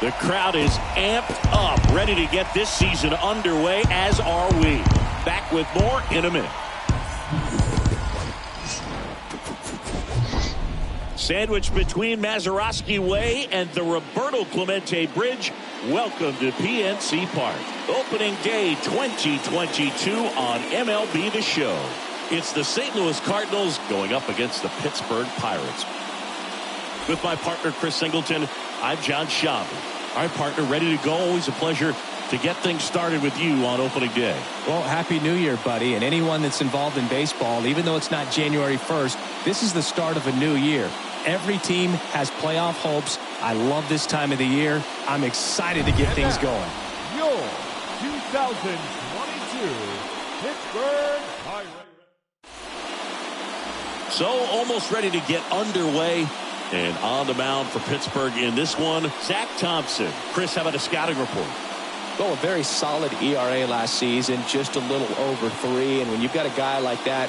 The crowd is amped up, ready to get this season underway, as are we. Back with more in a minute. Sandwiched between Mazeroski Way and the Roberto Clemente Bridge, welcome to PNC Park. Opening day 2022 on MLB The Show. It's the St. Louis Cardinals going up against the Pittsburgh Pirates. With my partner Chris Singleton, I'm John Schaub. All right, partner, ready to go. Always a pleasure to get things started with you on opening day. Well, Happy New Year, buddy. And anyone that's involved in baseball, even though it's not January 1st, this is the start of a new year. Every team has playoff hopes. I love this time of the year. I'm excited to get things going. Your 2022 Pittsburgh Pirates. So almost ready to get underway. And on the mound for Pittsburgh in this one, Zach Thompson. Chris, how about a scouting report? Well, a very solid ERA last season, just a little over 3. And when you've got a guy like that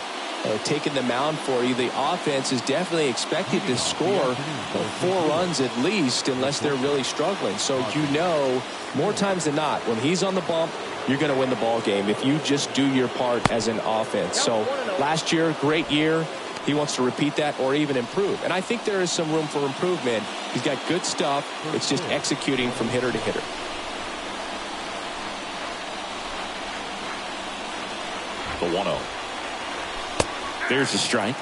taking the mound for you, the offense is definitely expected to score 4 runs at least, unless they're really struggling. So you know, more times than not, when he's on the bump, you're going to win the ball game if you just do your part as an offense. So last year, great year. He wants to repeat that or even improve. And I think there is some room for improvement. He's got good stuff. It's just executing from hitter to hitter. The 1-0. There's the strike.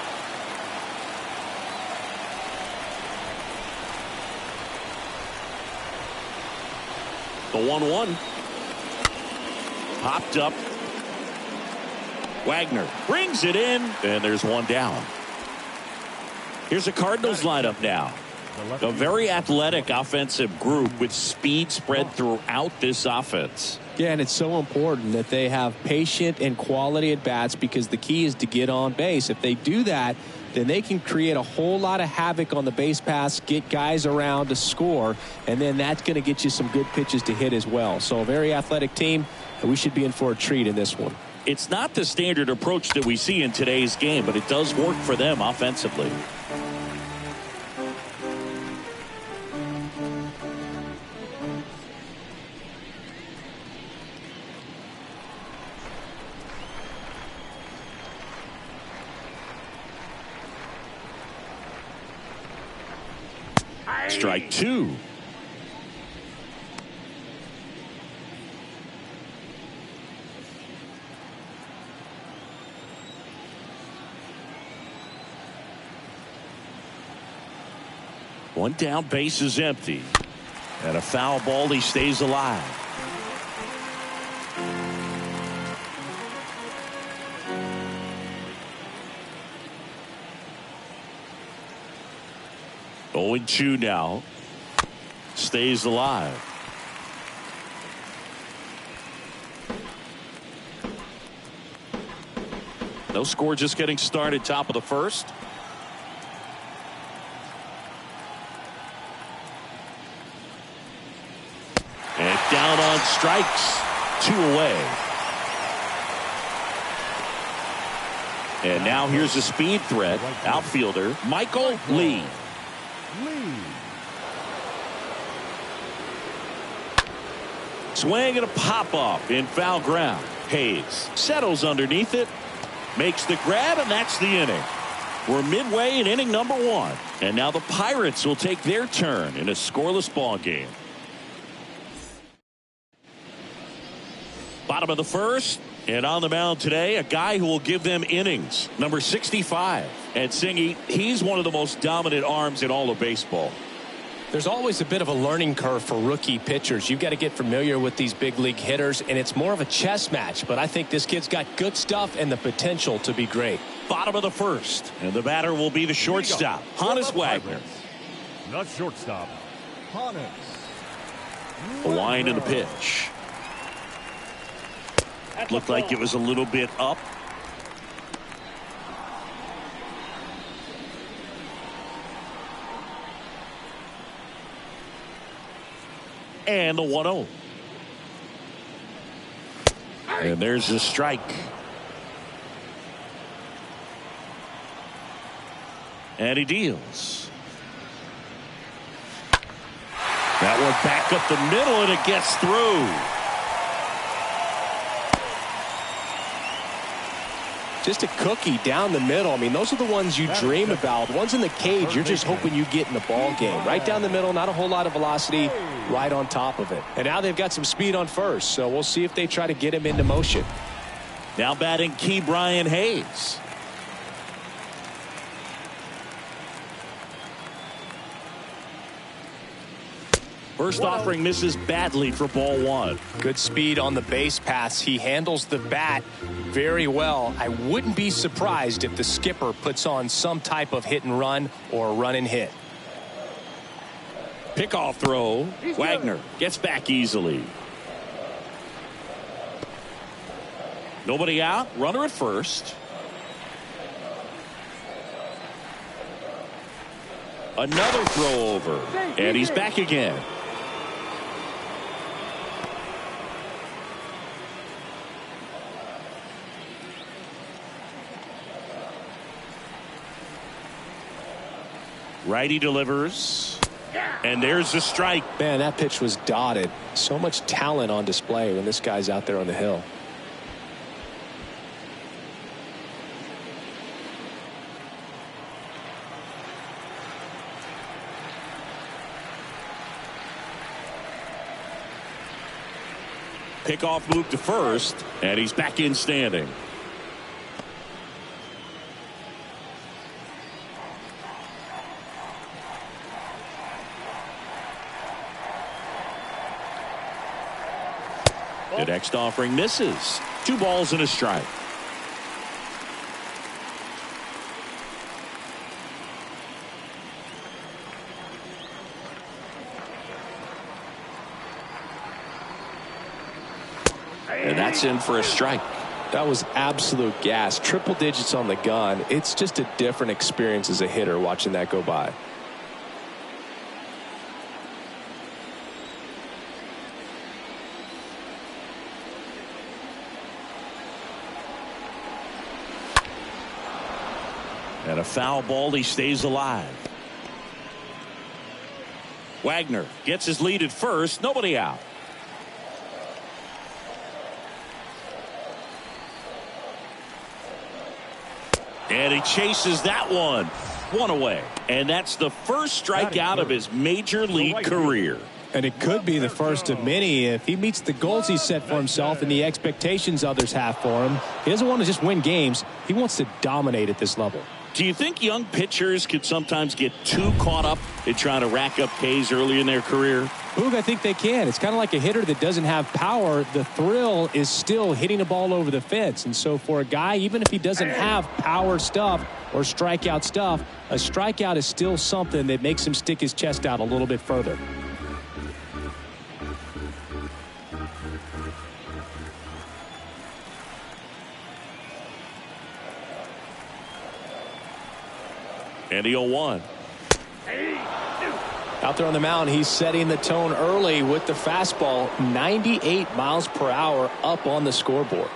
The 1-1. Popped up. Wagner brings it in, and there's one down. Here's the Cardinals lineup now. A very athletic offensive group with speed spread throughout this offense. Yeah, and it's so important that they have patient and quality at bats, because the key is to get on base. If they do that, then they can create a whole lot of havoc on the base paths, get guys around to score, and then that's going to get you some good pitches to hit as well. So a very athletic team, and we should be in for a treat in this one. It's not the standard approach that we see in today's game, but it does work for them offensively. Strike 2. One down, base is empty. And a foul ball, he stays alive. Oh, 0-2 now. Stays alive. No score, just getting started, top of the first. And down on strikes. 2 away. And now here's a speed threat. Outfielder Michael Lee. Swing and a pop-up in foul ground. Hayes settles underneath it, makes the grab, and that's the inning. We're midway in inning number 1. And now the Pirates will take their turn in a scoreless ball game. Bottom of the first, and on the mound today, a guy who will give them innings, number 65. And Singy, he's one of the most dominant arms in all of baseball. There's always a bit of a learning curve for rookie pitchers. You've got to get familiar with these big league hitters, and it's more of a chess match. But I think this kid's got good stuff and the potential to be great. Bottom of the first, and the batter will be the shortstop, Honus Wagner. Not shortstop, Honus. The line and the pitch. Looked like it was a little bit up. And the 1-0. And there's the strike. And he deals. That one back up the middle, and it gets through. Just a cookie down the middle. I mean, those are the ones you dream about. The ones in the cage, you're just hoping you get in the ball game. Right down the middle, not a whole lot of velocity, right on top of it. And now they've got some speed on first, so we'll see if they try to get him into motion. Now batting Key Brian Hayes. First offering misses badly for ball one. Good speed on the base paths. He handles the bat very well. I wouldn't be surprised if the skipper puts on some type of hit and run or run and hit. Pickoff throw. Wagner gets back easily. Nobody out. Runner at first. Another throw over. And he's back again. Righty delivers. And there's the strike. Man, that pitch was dotted. So much talent on display when this guy's out there on the hill. Pickoff move to first, and he's back in standing. The next offering misses. 2 balls and a strike. And that's in for a strike. That was absolute gas. Triple digits on the gun. It's just a different experience as a hitter watching that go by. And a foul ball, he stays alive. Wagner gets his lead at first. Nobody out. And he chases that one. 1 away. And that's the first strikeout of his major league career. And it could be the first of many if he meets the goals he set for himself and the expectations others have for him. He doesn't want to just win games. He wants to dominate at this level. Do you think young pitchers can sometimes get too caught up in trying to rack up Ks early in their career? Boog, I think they can. It's kind of like a hitter that doesn't have power. The thrill is still hitting a ball over the fence. And so for a guy, even if he doesn't have power stuff or strikeout stuff, a strikeout is still something that makes him stick his chest out a little bit further. And the 0-1. Out there on the mound, he's setting the tone early with the fastball. 98 miles per hour up on the scoreboard.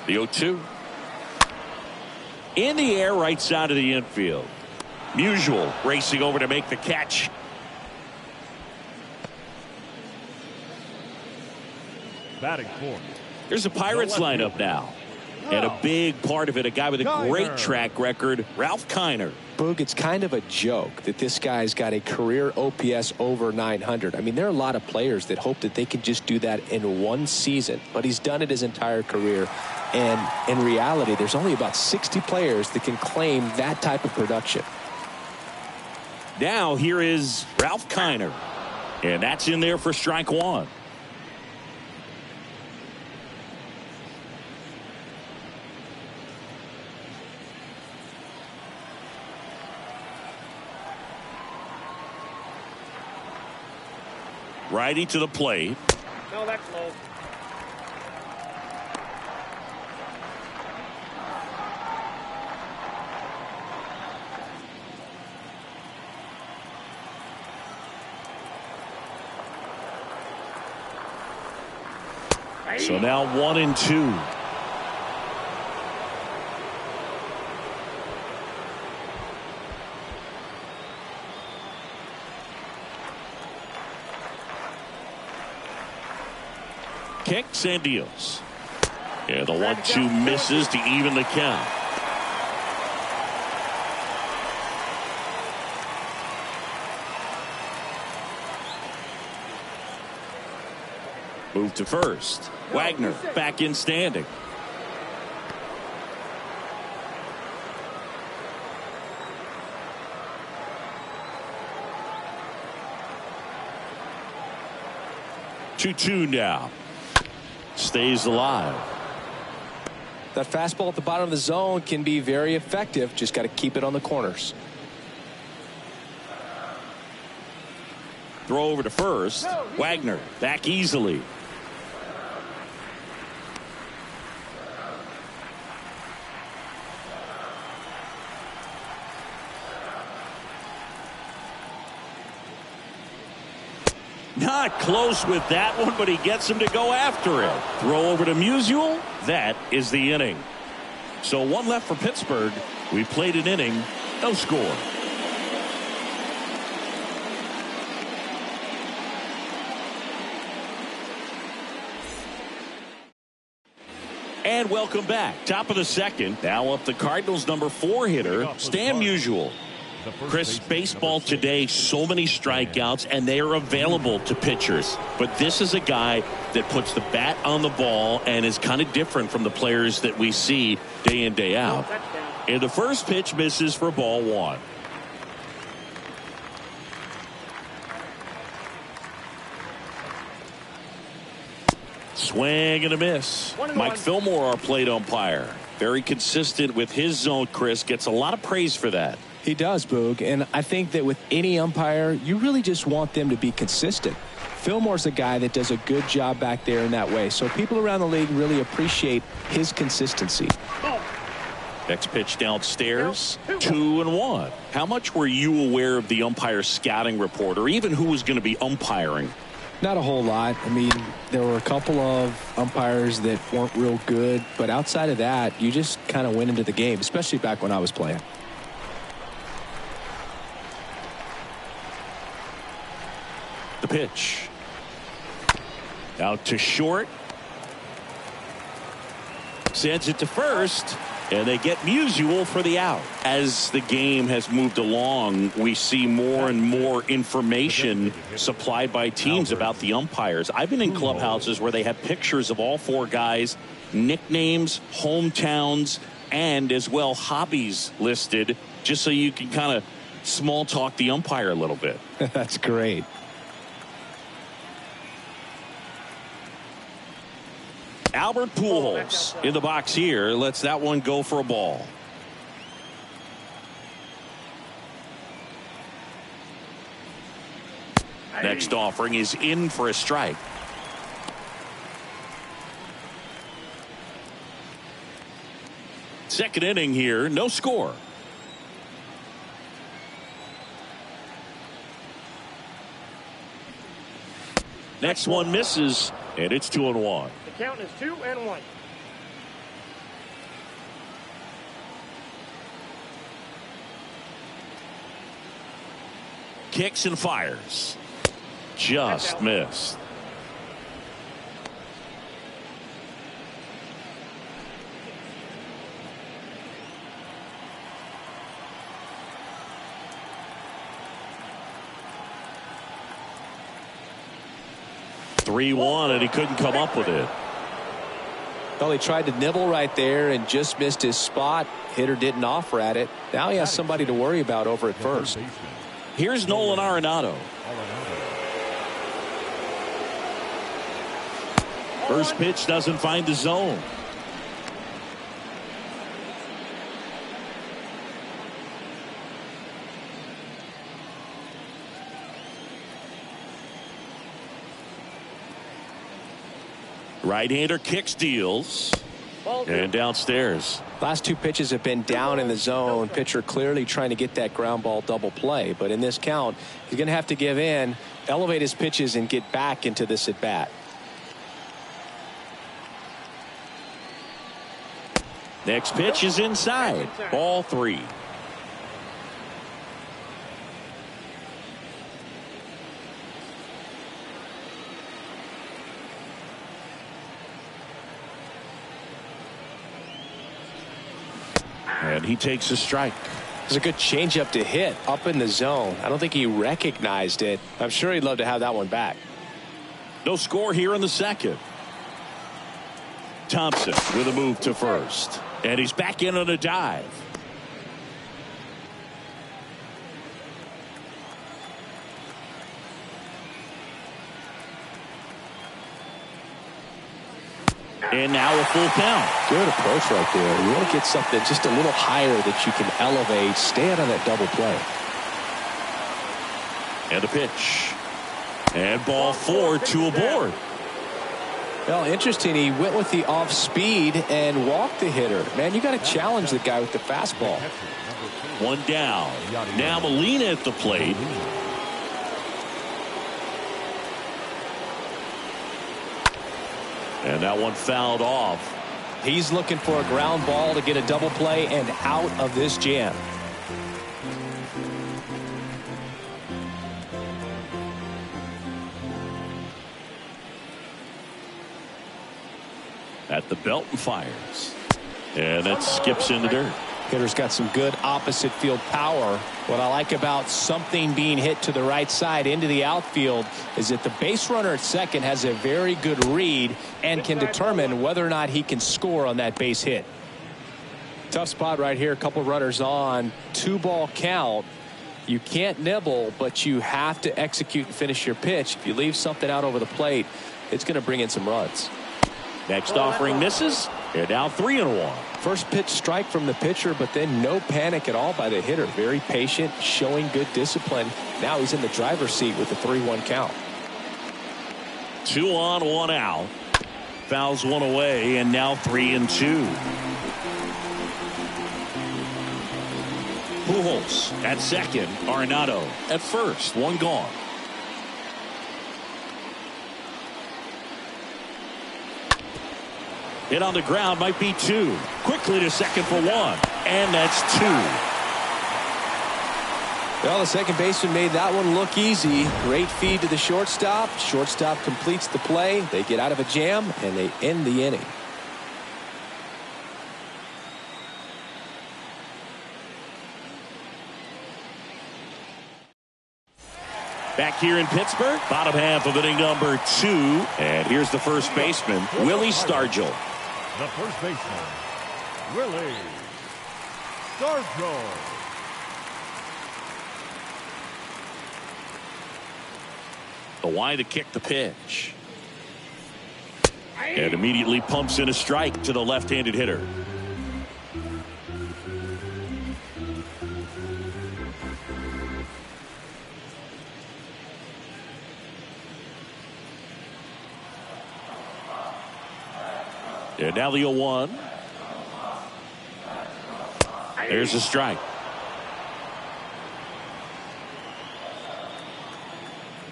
The 0-2. In the air, right side of the infield. Musial racing over to make the catch. Batting fourth. Here's the Pirates lineup now. And a big part of it, a guy with a great track record, Ralph Kiner. Boog, it's kind of a joke that this guy's got a career OPS over 900. I mean, there are a lot of players that hope that they can just do that in one season, but he's done it his entire career. And in reality, there's only about 60 players that can claim that type of production. Now here is Ralph Kiner. And that's in there for strike 1. Righty to the plate. No, that's low. So now 1-2. Kicks and deals. And the 1-2 misses to even the count. Move to first. Wagner back in standing. Two now. Stays alive. That fastball at the bottom of the zone can be very effective. Just got to keep it on the corners. Throw over to first. Wagner back easily. Not close with that one, but he gets him to go after it. Throw over to Musial. That is the inning. So one left for Pittsburgh. We played an inning, no score. And welcome back. Top of the second. Now up the Cardinals' number 4 hitter, Stan Musial. Chris, baseball today, so many strikeouts, and they are available to pitchers. But this is a guy that puts the bat on the ball and is kind of different from the players that we see day in, day out. And the first pitch misses for ball 1. Swing and a miss. Mike Fillmore, our plate umpire. Very consistent with his zone, Chris. Gets a lot of praise for that. He does, Boog, and I think that with any umpire, you really just want them to be consistent. Fillmore's a guy that does a good job back there in that way, so people around the league really appreciate his consistency. Next pitch downstairs, 2-1. How much were you aware of the umpire's scouting report, or even who was going to be umpiring? Not a whole lot. I mean, there were a couple of umpires that weren't real good, but outside of that, you just kind of went into the game, especially back when I was playing. The pitch. Out to short. Sends it to first. And they get Musial for the out. As the game has moved along, we see more and more information supplied by teams about the umpires. I've been in clubhouses where they have pictures of all 4 guys, nicknames, hometowns, and as well hobbies listed, just so you can kind of small talk the umpire a little bit. That's great. Albert Pujols in the box here. Lets that one go for a ball. Next offering is in for a strike. Second inning here, no score. Next one misses, and it's 2-1. Count is 2-1. Kicks and fires. Just missed. (3-1) and he couldn't come up with it. Well, he tried to nibble right there and just missed his spot. Hitter didn't offer at it. Now he has somebody to worry about over at first. Here's Nolan Arenado. First pitch doesn't find the zone. Right-hander kicks, deals, and downstairs. Last 2 pitches have been down in the zone. Pitcher clearly trying to get that ground ball double play. But in this count, he's going to have to give in, elevate his pitches, and get back into this at-bat. Next pitch is inside. Ball 3. And he takes a strike. It's a good changeup to hit up in the zone. I don't think he recognized it. I'm sure he'd love to have that one back. No score here in the second. Thompson with a move to first. And he's back in on a dive. And now a full count. Good approach right there. You want to get something just a little higher that you can elevate. Stay out of that double play. And a pitch. And ball 4, 2 aboard. Well, interesting. He went with the off speed and walked the hitter. Man, you got to challenge the guy with the fastball. 1 down. Now Molina at the plate. And that one fouled off. He's looking for a ground ball to get a double play and out of this jam. At the belt and fires. And that skips in the dirt. Hitter's got some good opposite field power. What I like about something being hit to the right side into the outfield is that the base runner at second has a very good read and can determine whether or not he can score on that base hit. Tough spot right here. A couple runners on. 2-ball count. You can't nibble, but you have to execute and finish your pitch. If you leave something out over the plate, it's going to bring in some runs. Next offering misses. And now 3-1. First pitch strike from the pitcher, but then no panic at all by the hitter. Very patient, showing good discipline. Now he's in the driver's seat with the 3-1 count. 2 on, 1 out. Fouls one away, and now 3-2. Pujols at second. Arenado at first. 1 gone. Hit on the ground, might be 2. Quickly to second for 1. And that's 2. Well, the second baseman made that one look easy. Great feed to the shortstop. Shortstop completes the play. They get out of a jam, and they end the inning. Back here in Pittsburgh, bottom half of inning number 2. And here's the first baseman, Willie Stargell. The first baseman, Willie Stargell. The wide to kick the pitch. And immediately pumps in a strike to the left-handed hitter. And now the 0-1. There's a strike.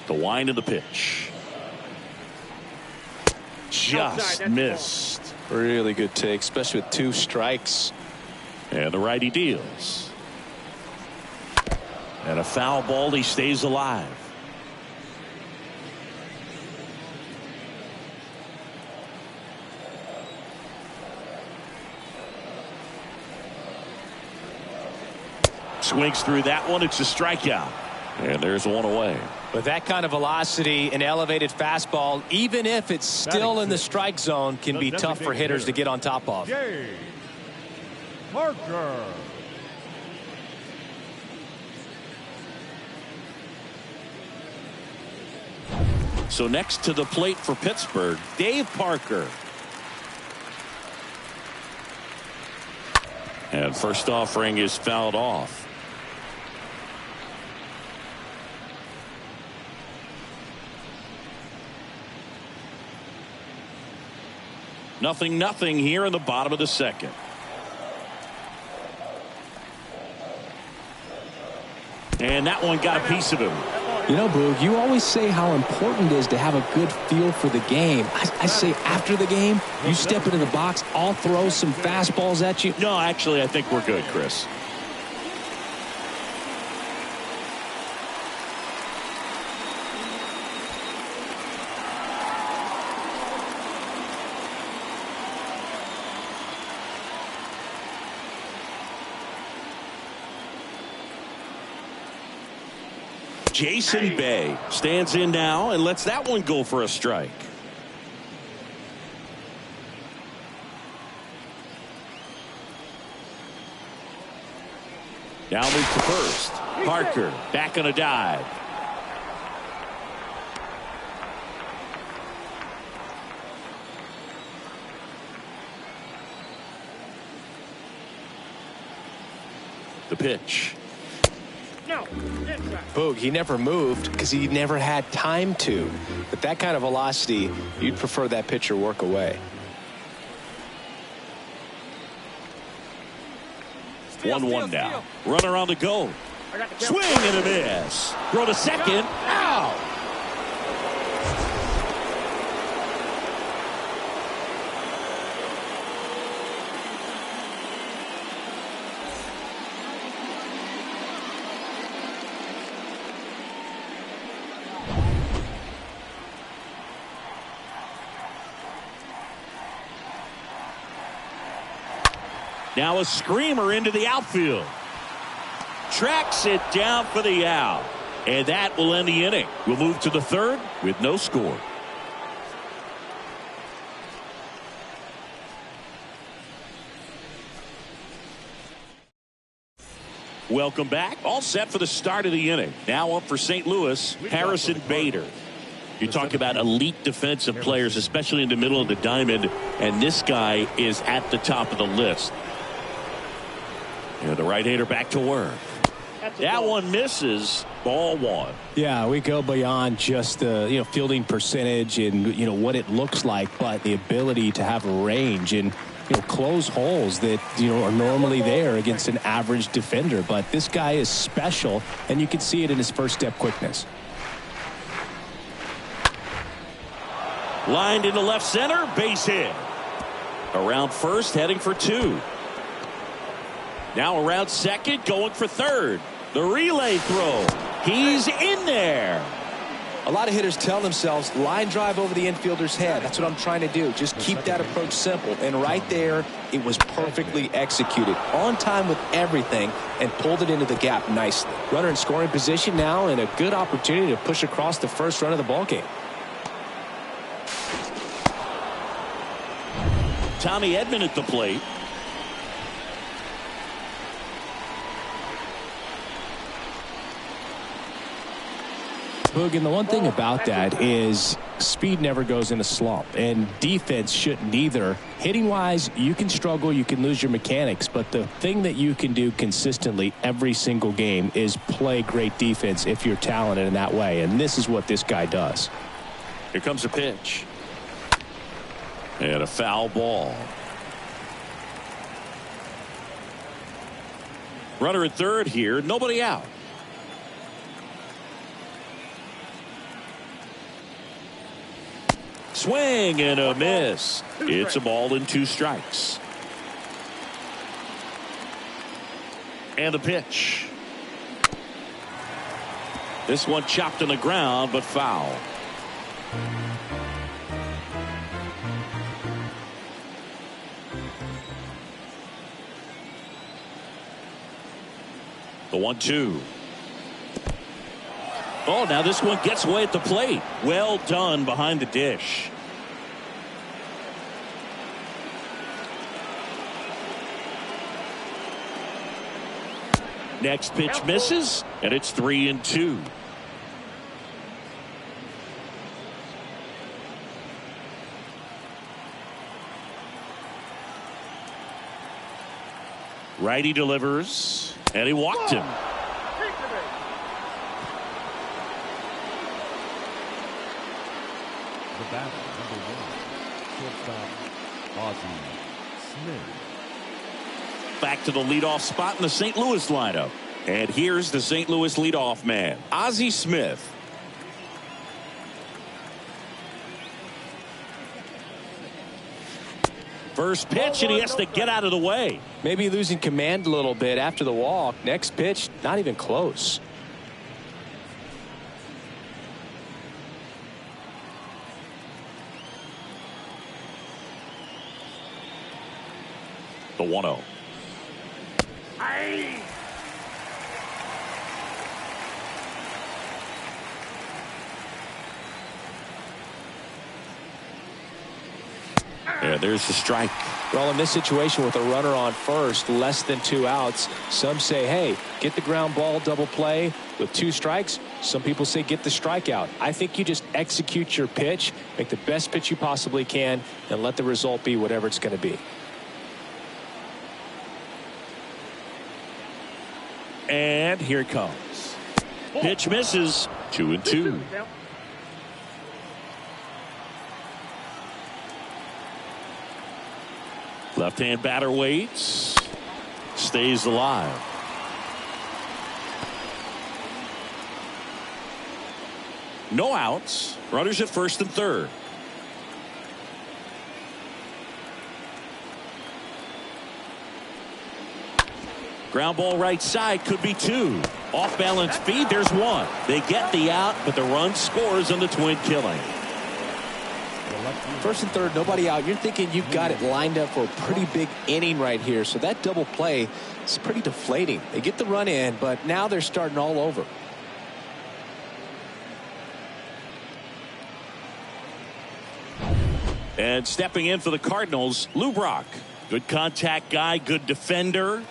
The wind of the pitch. Just missed. Really good take, especially with 2 strikes. And the righty deals. And a foul ball. He stays alive. Swings through that one. It's a strikeout. And there's 1 away. With that kind of velocity, an elevated fastball, even if it's still in the strike zone, can be tough for hitters to get on top of. Jay Parker. So next to the plate for Pittsburgh, Dave Parker. And first offering is fouled off. Nothing here in the bottom of the second. And that one got a piece of him. You know, Boog, you always say how important it is to have a good feel for the game. I say after the game, you step into the box, I'll throw some fastballs at you. No, actually, I think we're good, Chris. Jason Bay stands in now and lets that one go for a strike. Now moves to first. Parker back on a dive. The pitch. Boog, he never moved because he never had time to. But that kind of velocity, you'd prefer that pitcher work away. 1-1 now. Runner on the go. Swing and a miss. Throw to second. Out. Now a screamer into the outfield. Tracks it down for the out. And that will end the inning. We'll move to the third with no score. Welcome back. All set for the start of the inning. Now up for St. Louis, Harrison Bader. You talk about elite defensive players, especially in the middle of the diamond, and this guy is at the top of the list. And the right-hander back to work. That one misses. Ball one. Yeah, we go beyond just the fielding percentage and what it looks like, but the ability to have range and close holes that are normally there against an average defender. But this guy is special, and you can see it in his first step quickness. Lined into left center, base hit. Around first, heading for two. Now around second, going for third. The relay throw. He's in there. A lot of hitters tell themselves, line drive over the infielder's head. That's what I'm trying to do. Just keep that approach simple. And right there, it was perfectly executed. On time with everything and pulled it into the gap nicely. Runner in scoring position now and a good opportunity to push across the first run of the ballgame. Tommy Edman at the plate. Boog, and the one thing about that is speed never goes in a slump, and defense shouldn't either. Hitting wise, you can struggle, you can lose your mechanics, but the thing that you can do consistently every single game is play great defense if you're talented in that way, and this is what this guy does. Here comes a pitch. And a foul ball. Runner at third here, nobody out. Swing and a miss. It's a ball and two strikes. And the pitch. This one chopped on the ground, but foul. The 1-2. Oh, now this one gets away at the plate. Well done behind the dish. Next pitch misses, and it's 3-2. Righty delivers, and he walked him. The batter, number 1, shortstop, Ozzie Smith. Back to the leadoff spot in the St. Louis lineup. And here's the St. Louis leadoff man, Ozzie Smith. First pitch, and he has to get out of the way. Maybe losing command a little bit after the walk. Next pitch, not even close. The 1-0. Yeah, there's the strike. Well, in this situation with a runner on first, less than 2 outs, some say, hey, get the ground ball double play with 2 strikes. Some people say get the strikeout. I think you just execute your pitch, make the best pitch you possibly can, and let the result be whatever it's going to be. And here it comes. Pitch misses. 2-2. Left-hand batter waits. Stays alive. No outs. Runners at first and third. Ground ball right side, could be 2. Off balance feed, there's 1. They get the out, but the run scores on the twin killing. First and third, nobody out. You're thinking you've got it lined up for a pretty big inning right here. So that double play is pretty deflating. They get the run in, but now they're starting all over. And stepping in for the Cardinals, Lou Brock. Good contact guy, good defender.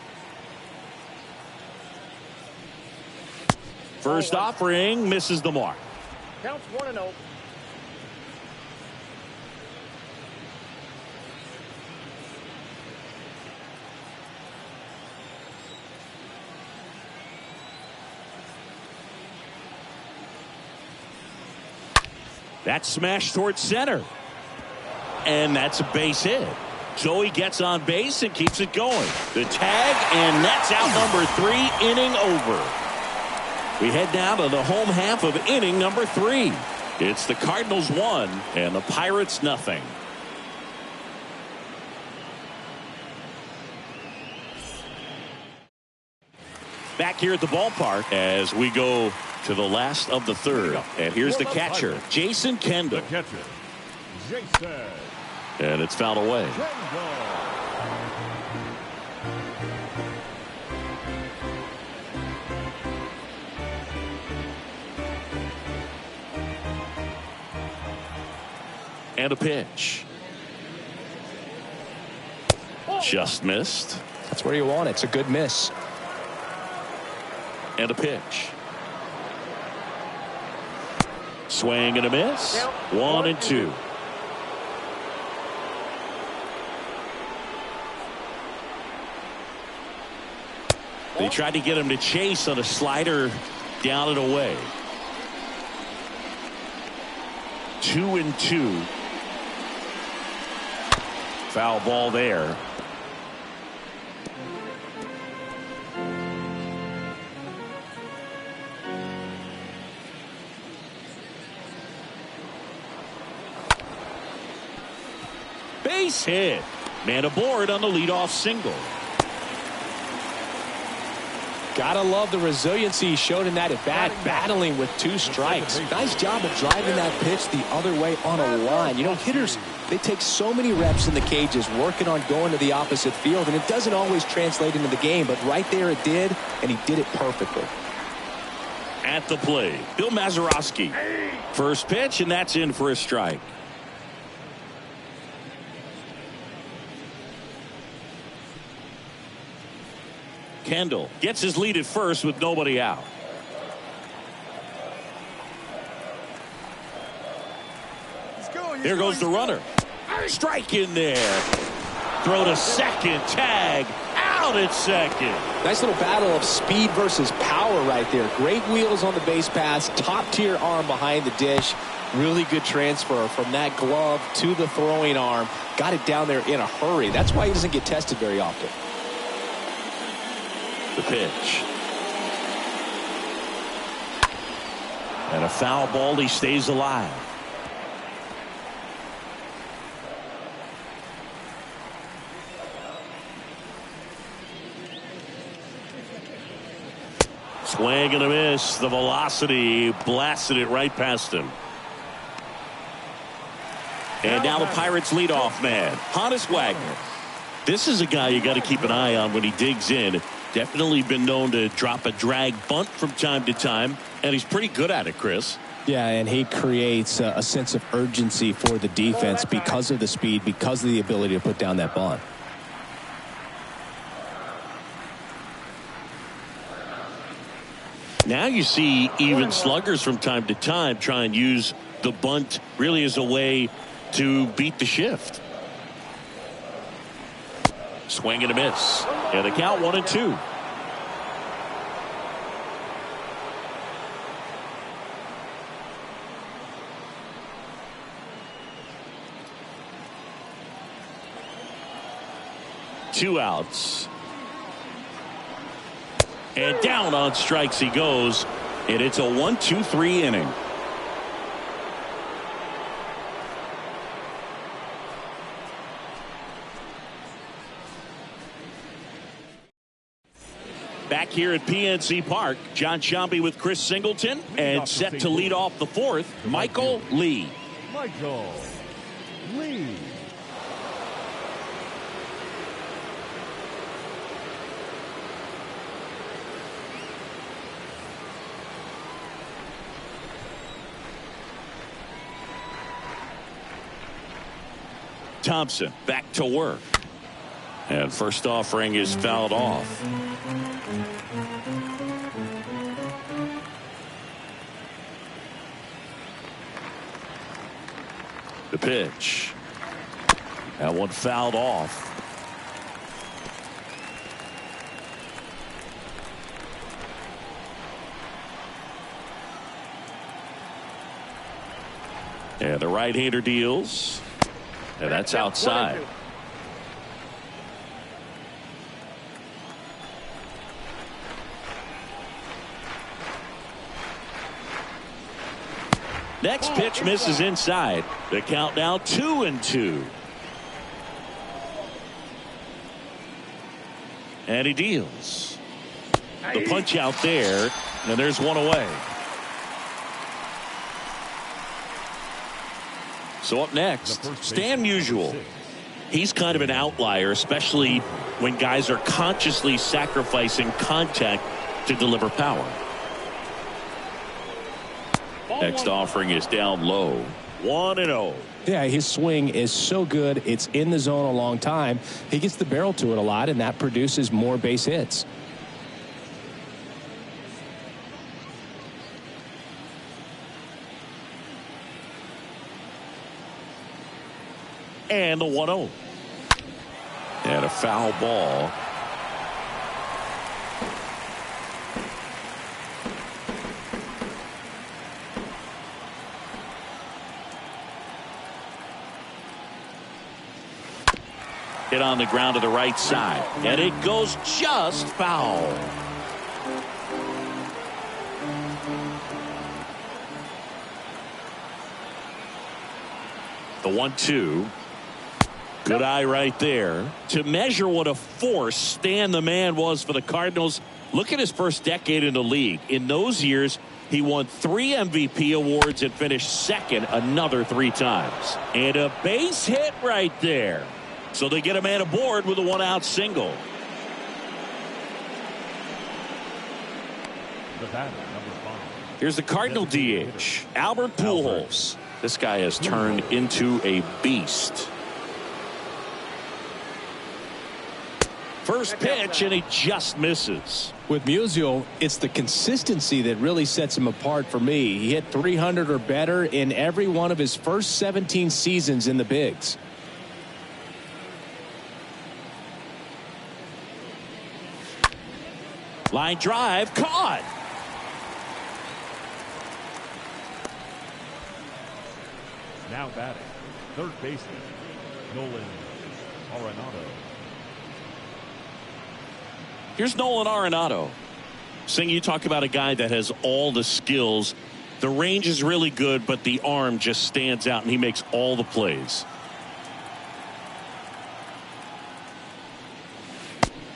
First offering misses the mark. Counts 1-0. That smash towards center. And that's a base hit. Joey gets on base and keeps it going. The tag, and that's out number 3, inning over. We head down to the home half of inning number 3. It's the Cardinals 1 and the Pirates nothing. Back here at the ballpark as we go to the last of the third. And here's the catcher, Jason Kendall. The catcher, Jason. And it's fouled away. And a pitch. Just missed. That's where you want it. It's a good miss. And a pitch. Swing and a miss. 1-2. They tried to get him to chase on a slider down and away. 2-2. Foul ball there. Base hit. Man aboard on the leadoff single. Gotta love the resiliency he showed in that at bat, battling with 2 strikes. Nice job of driving that pitch the other way on a line. You know, hitters, they take so many reps in the cages working on going to the opposite field, and it doesn't always translate into the game, but right there it did, and he did it perfectly. At the plate, Bill Mazeroski. First pitch, and that's in for a strike. Kendall gets his lead at first with nobody out. There goes the runner. Strike in there. Throw to second. Tag. Out at second. Nice little battle of speed versus power right there. Great wheels on the base pass. Top tier arm behind the dish. Really good transfer from that glove to the throwing arm. Got it down there in a hurry. That's why he doesn't get tested very often. The pitch. And a foul ball, he stays alive. Swing and a miss. The velocity blasted it right past him. And now the Pirates leadoff man, Honus Wagner. This is a guy you got to keep an eye on when he digs in. Definitely been known to drop a drag bunt from time to time, and he's pretty good at it, Chris. Yeah, and he creates a sense of urgency for the defense because of the speed, because of the ability to put down that bunt. Now you see even sluggers from time to time try and use the bunt really as a way to beat the shift. Swing and a miss. And the count 1-2. Two outs. And down on strikes he goes. And it's a 1-2-3 inning. Back here at PNC Park, John Sciambi with Chris Singleton, and set to lead off the fourth, Michael Lee. Michael Lee. Thompson back to work. And first offering is fouled off. The pitch. That one fouled off. And the right-hander deals. And that's outside. Next pitch misses inside. The count now 2-2. And he deals. The punch out there, and there's one away. So up next, Stan Musial. He's kind of an outlier, especially when guys are consciously sacrificing contact to deliver power. Next offering is down low. 1-0. Yeah, his swing is so good. It's in the zone a long time. He gets the barrel to it a lot, and that produces more base hits. And the 1-0. And a foul ball. Hit on the ground to the right side. And it goes just foul. The 1-2. Good eye right there. To measure what a force Stan the Man was for the Cardinals, look at his first decade in the league. In those years, he won 3 MVP awards and finished second another 3 times. And a base hit right there. So they get a man aboard with a 1-out single. The batter, number 5. Here's the Cardinal DH, Albert Pujols. This guy has turned into a beast. First pitch, and he just misses. With Musial, it's the consistency that really sets him apart for me. He hit 300 or better in every one of his first 17 seasons in the bigs. Line drive, caught. Now batting, third baseman, Nolan Arenado. Here's Nolan Arenado. Sing, you talk about a guy that has all the skills The range is really good, but the arm just stands out, and he makes all the plays.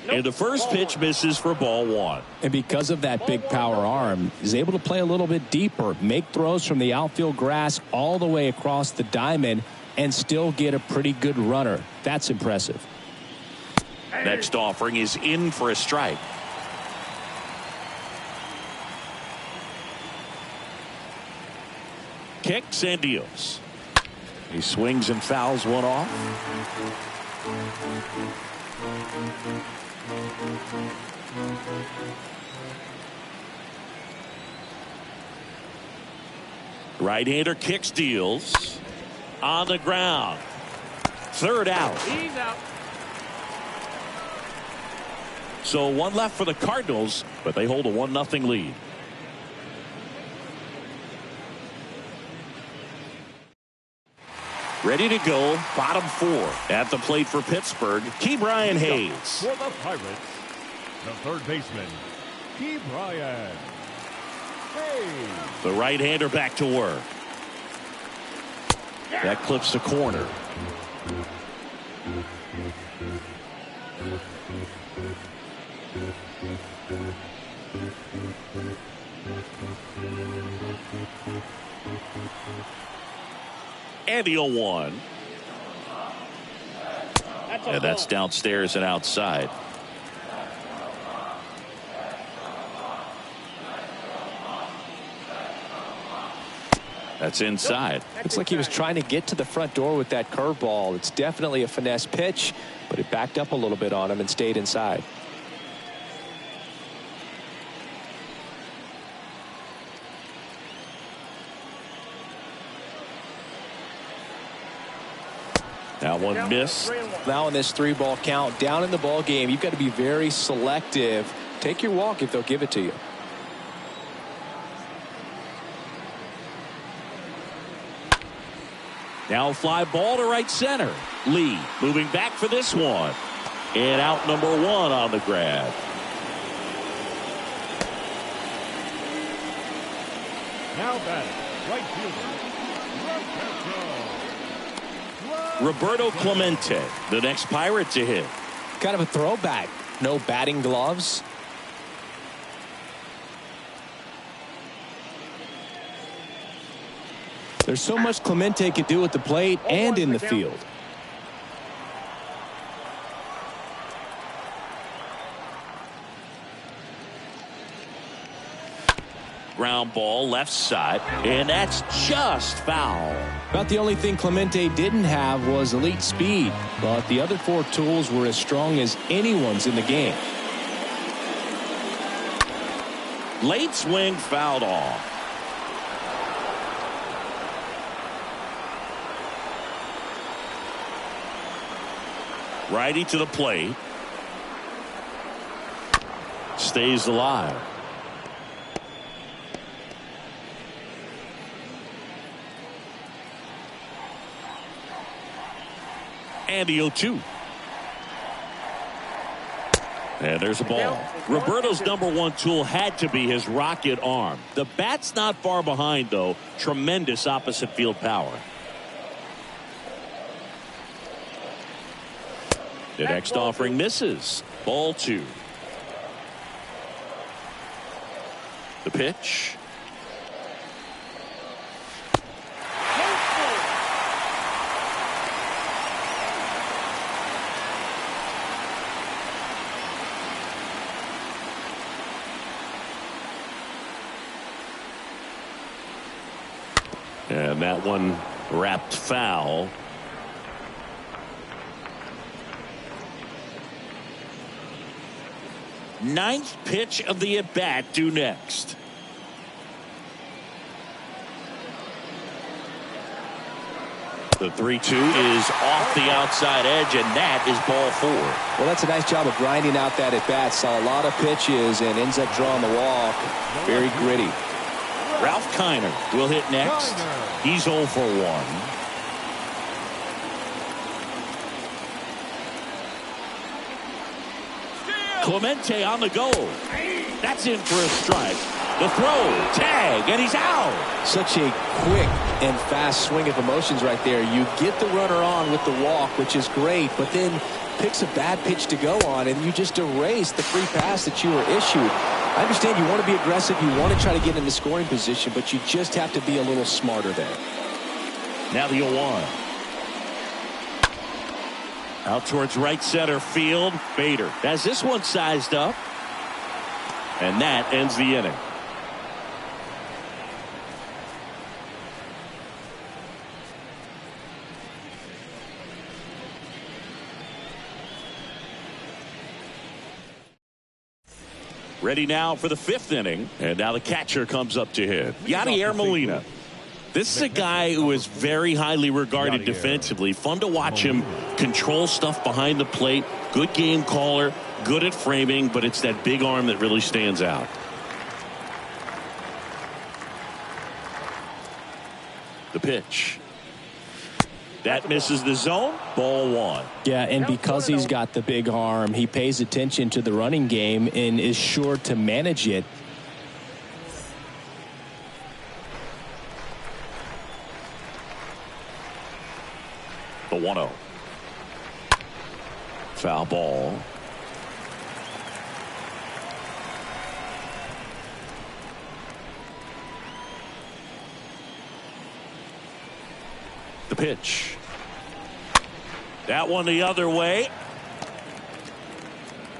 And the first pitch misses for ball one. And because of that big power arm, he's able to play a little bit deeper, make throws from the outfield grass all the way across the diamond, and still get a pretty good runner. That's impressive. Next offering is in for a strike. Kicks and deals. He swings and fouls one off. Right-hander kicks, deals. On the ground. Third out. He's out. So one left for the Cardinals, but they hold a 1-0 lead. Ready to go, bottom four. At the plate for Pittsburgh, Ke'Bryan Hayes. For the Pirates, the third baseman, Ke'Bryan Hayes. The right-hander back to work. That clips the corner. And the 0-1. And that's downstairs and outside. That's inside. Looks like he was trying to get to the front door with that curveball. It's definitely a finesse pitch, but it backed up a little bit on him and stayed inside. That one missed. Now in this 3-ball count, down in the ball game, you've got to be very selective. Take your walk if they'll give it to you. Now fly ball to right center. Lee moving back for this one. And out number one on the grab. Now batting, right fielder, Roberto Clemente, the next Pirate to hit. Kind of a throwback. No batting gloves. There's so much Clemente can do at the plate and in the field. Ground ball left side, and that's just foul. About the only thing Clemente didn't have was elite speed, but the other 4 tools were as strong as anyone's in the game. Late swing fouled off. Righty to the plate. Stays alive. And the 0-2. And there's a ball. Roberto's number 1 tool had to be his rocket arm. The bat's not far behind, though. Tremendous opposite field power. The next offering misses. Ball 2. The pitch. And that one wrapped foul. Ninth pitch of the at-bat due next. The 3-2 is off the outside edge, and that is ball 4. Well, that's a nice job of grinding out that at-bat. Saw a lot of pitches and ends up drawing the walk. Very gritty. Ralph Kiner will hit next. He's 0 for 1. Clemente on the go. That's in for a strike. The throw, tag, and he's out. Such a quick and fast swing of emotions right there. You get the runner on with the walk, which is great, but then picks a bad pitch to go on, and you just erase the free pass that you were issued. I understand you want to be aggressive, you want to try to get into scoring position, but you just have to be a little smarter there. Now the 0-1. Out towards right center field. Bader has this one sized up. And that ends the inning. Ready now for the 5th inning. And now the catcher comes up to hit. Yadier Molina. This is a guy who is very highly regarded defensively. Fun to watch him control stuff behind the plate. Good game caller. Good at framing. But it's that big arm that really stands out. The pitch. That misses the zone. Ball 1. Yeah, and because he's got the big arm, he pays attention to the running game and is sure to manage it. The 1-0. Foul ball. The pitch. That one the other way.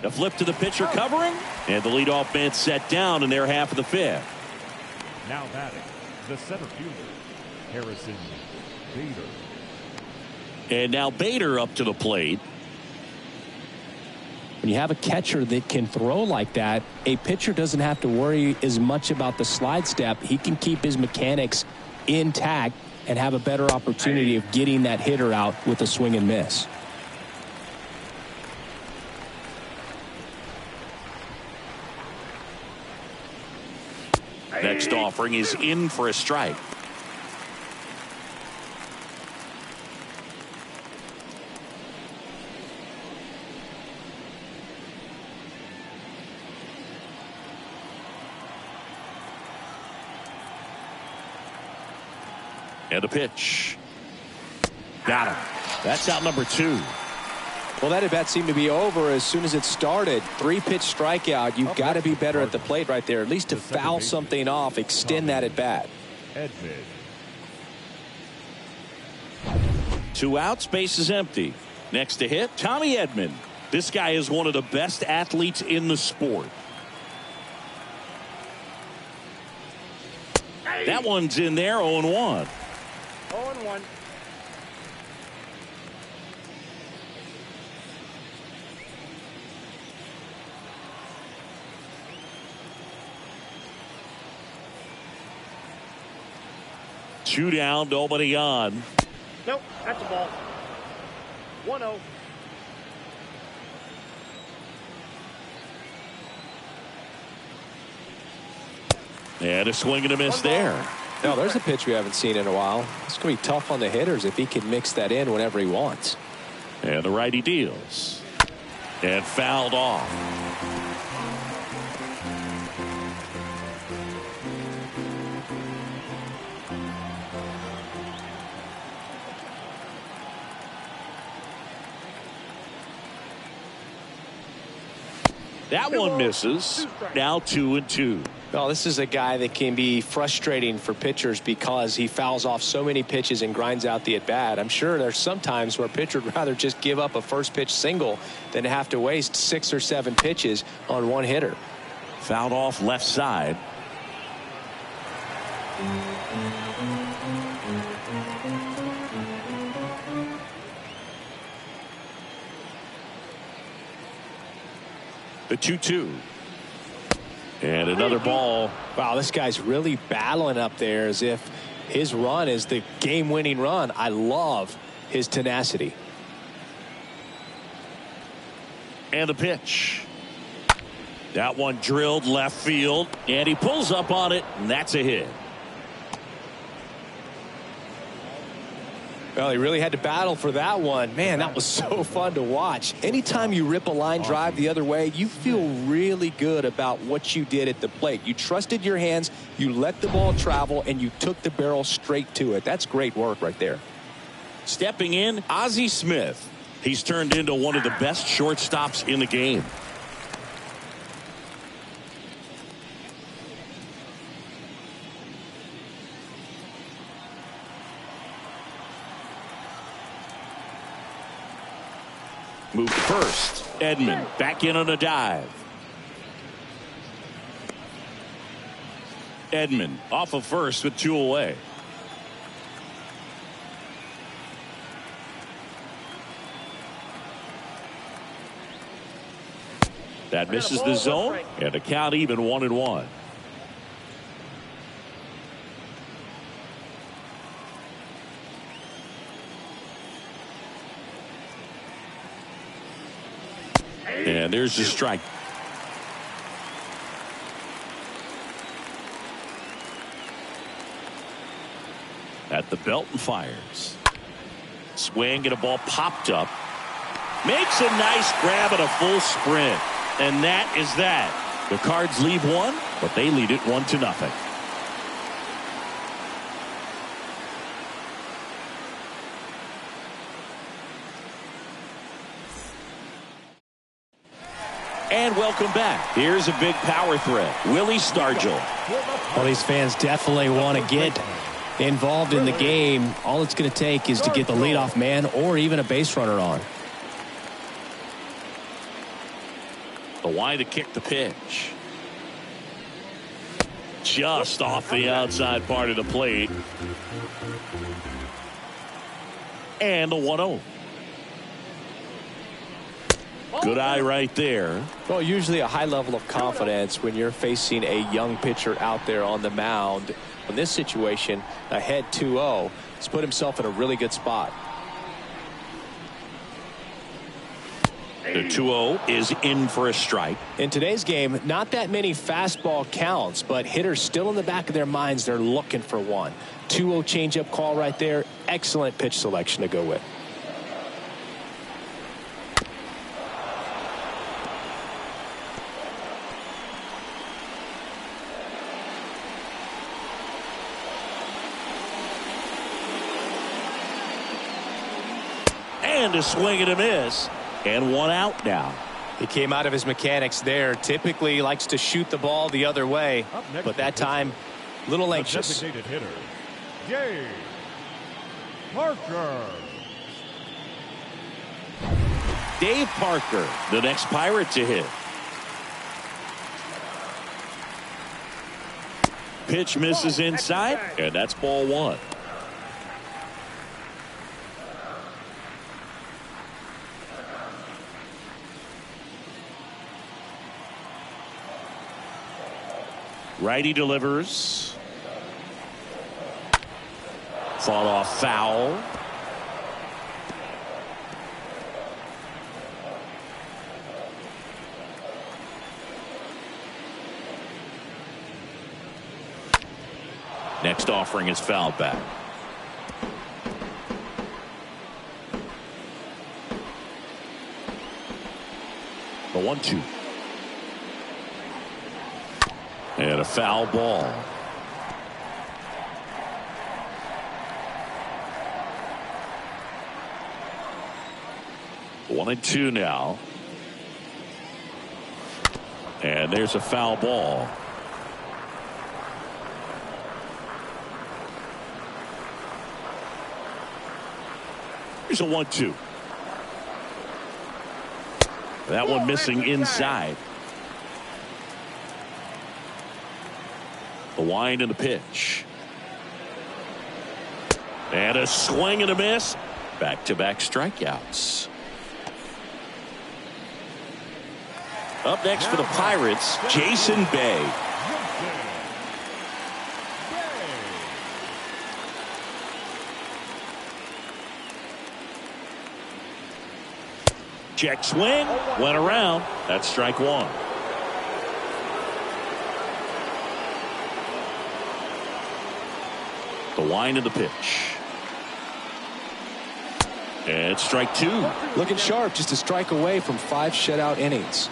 The flip to the pitcher covering. And the leadoff man set down in their half of the 5th. Now batting, the center fielder, Harrison Bader. And now Bader up to the plate. When you have a catcher that can throw like that, a pitcher doesn't have to worry as much about the slide step. He can keep his mechanics intact and have a better opportunity of getting that hitter out with a swing and miss. Next offering is in for a strike. And a pitch. Got him. That's out number 2. Well, that at bat seemed to be over as soon as it started. 3-pitch strikeout. You've got to be better at the plate right there, at least to foul something off, extend that at bat. Edman. 2 outs, base is empty. Next to hit, Tommy Edman. This guy is one of the best athletes in the sport. That one's in there, 0-1. 0-1. Two down, nobody on. Nope, that's a ball. 1-0. And a swing and a miss there. No, there's a pitch we haven't seen in a while. It's going to be tough on the hitters if he can mix that in whenever he wants. And the righty deals. And fouled off. That one misses. Now 2-2. Well, this is a guy that can be frustrating for pitchers because he fouls off so many pitches and grinds out the at-bat. I'm sure there's some times where a pitcher would rather just give up a first pitch single than have to waste 6 or 7 pitches on one hitter. Fouled off left side. The 2-2. And another ball. Wow, this guy's really battling up there as if his run is the game-winning run. I love his tenacity. And the pitch. That one drilled left field. And he pulls up on it. And that's a hit. Well, he really had to battle for that one. Man, that was so fun to watch. Anytime you rip a line drive the other way, you feel really good about what you did at the plate. You trusted your hands, you let the ball travel, and you took the barrel straight to it. That's great work right there. Stepping in, Ozzie Smith. He's turned into one of the best shortstops in the game. Move to first. Edman back in on a dive. Edman off of first with 2 away. That misses the zone, and the count even 1-1. And there's the strike. At the belt and fires. Swing and a ball popped up. Makes a nice grab at a full sprint. And that is that. The Cards leave one, but they lead it 1-0. And welcome back. Here's a big power threat. Willie Stargell. Well, these fans definitely want to get involved in the game. All it's going to take is to get the leadoff man or even a base runner on. The wide to kick the pitch. Just off the outside part of the plate. And a 1-0. Good eye right there. Well, usually a high level of confidence when you're facing a young pitcher out there on the mound. In this situation, ahead 2-0, he's put himself in a really good spot. The 2-0 is in for a strike. In today's game, not that many fastball counts, but hitters still in the back of their minds, they're looking for one. 2-0 changeup call right there. Excellent pitch selection to go with. And a swing and a miss. And 1 out now. He came out of his mechanics there. Typically likes to shoot the ball the other way, but that time a little anxious. Designated hitter, Dave Parker. Dave Parker, the next Pirate to hit. Pitch misses inside, and that's ball 1. Righty delivers. Fought off foul. Next offering is fouled back. The 1-2. And a foul ball. One and 2 now. And there's a foul ball. Here's a 1-2. That one missing inside. The wind and the pitch. And a swing and a miss. Back-to-back strikeouts. Up next for the Pirates, Jason Bay. Check swing, went around. That's strike 1. The wind of the pitch. And strike two. Looking sharp, just a strike away from 5 shutout innings.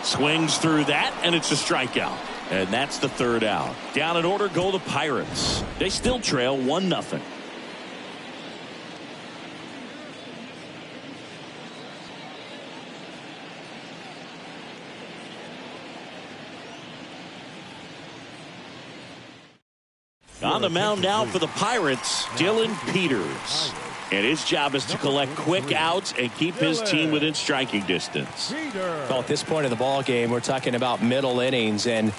Swings through that, and it's a strikeout. And that's the third out. Down in order go the Pirates. They still trail 1-0. On the mound now for the Pirates, Dylan Peters. And his job is to collect quick outs and keep his team within striking distance. Well, at this point of the ball game, we're talking about middle innings, and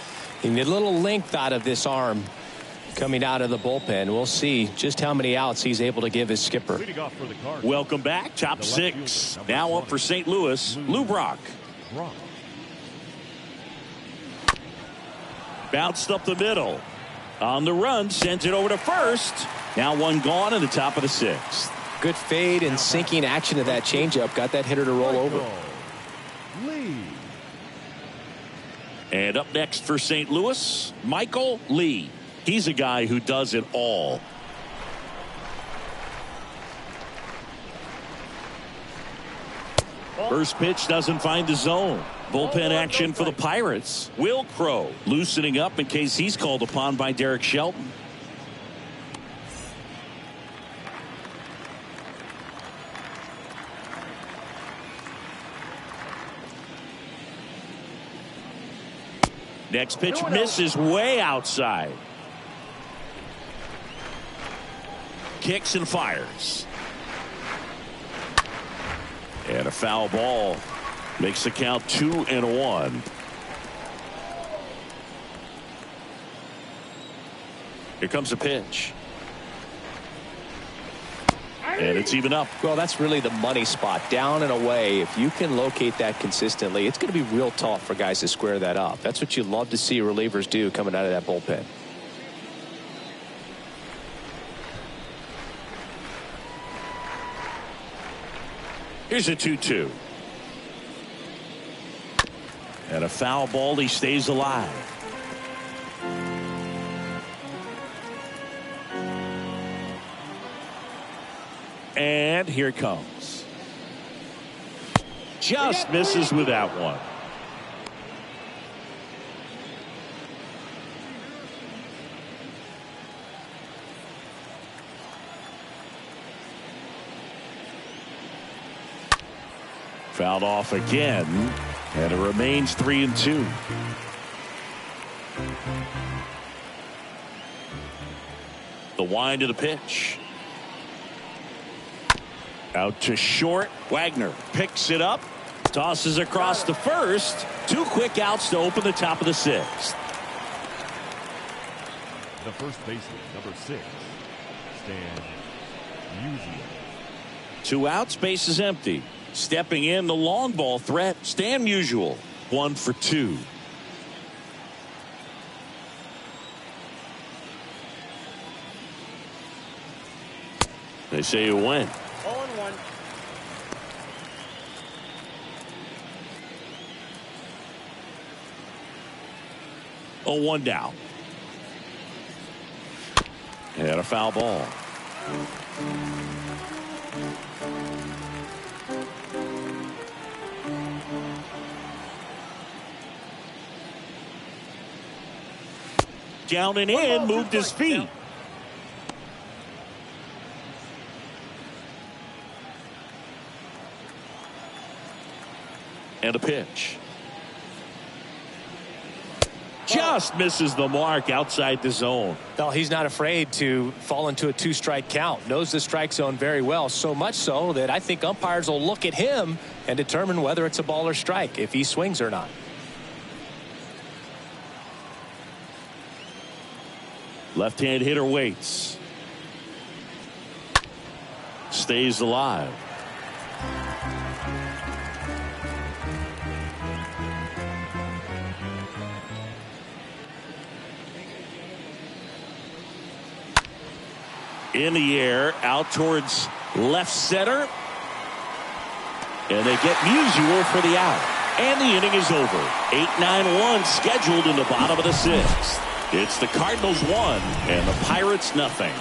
you need a little length out of this arm coming out of the bullpen. We'll see just how many outs he's able to give his skipper. Welcome back. Top 6. Now up for St. Louis, Lou Brock. Bounced up the middle. On the run, sends it over to first. Now one gone in the top of the 6th. Good fade and sinking action to that changeup. Got that hitter to roll over. And up next for St. Louis, Michael Lee. He's a guy who does it all. First pitch doesn't find the zone. Bullpen action for the Pirates. Will Crow loosening up in case he's called upon by Derek Shelton. Next pitch misses way outside. Kicks and fires. And a foul ball. Makes the count 2-1. Here comes a pitch. And it's even up. Well, that's really the money spot. Down and away. If you can locate that consistently, it's going to be real tough for guys to square that up. That's what you love to see relievers do coming out of that bullpen. Here's a 2-2. And a foul ball. He stays alive. And here it comes. Just misses with that one. Fouled off again, and it remains 3-2. The wind of the pitch. Out to short. Wagner picks it up, tosses across to first. 2 quick outs to open the top of the 6th. The first baseman, number 6, Stan Musial. 2 outs, base is empty. Stepping in, the long ball threat, Stan Musial. 1 for 2. They say you win. 0-1. Oh, 1 down. And a foul ball. Down and in, moved his feet. And a pitch. Just misses the mark outside the zone. Well, he's not afraid to fall into a 2-strike count. Knows the strike zone very well, so much so that I think umpires will look at him and determine whether it's a ball or strike, if he swings or not. Left-hand hitter waits. Stays alive. In the air, out towards left center. And they get Musial for the out. And the inning is over. 8-9-1 scheduled in the bottom of the 6th. It's the Cardinals 1 and the Pirates nothing.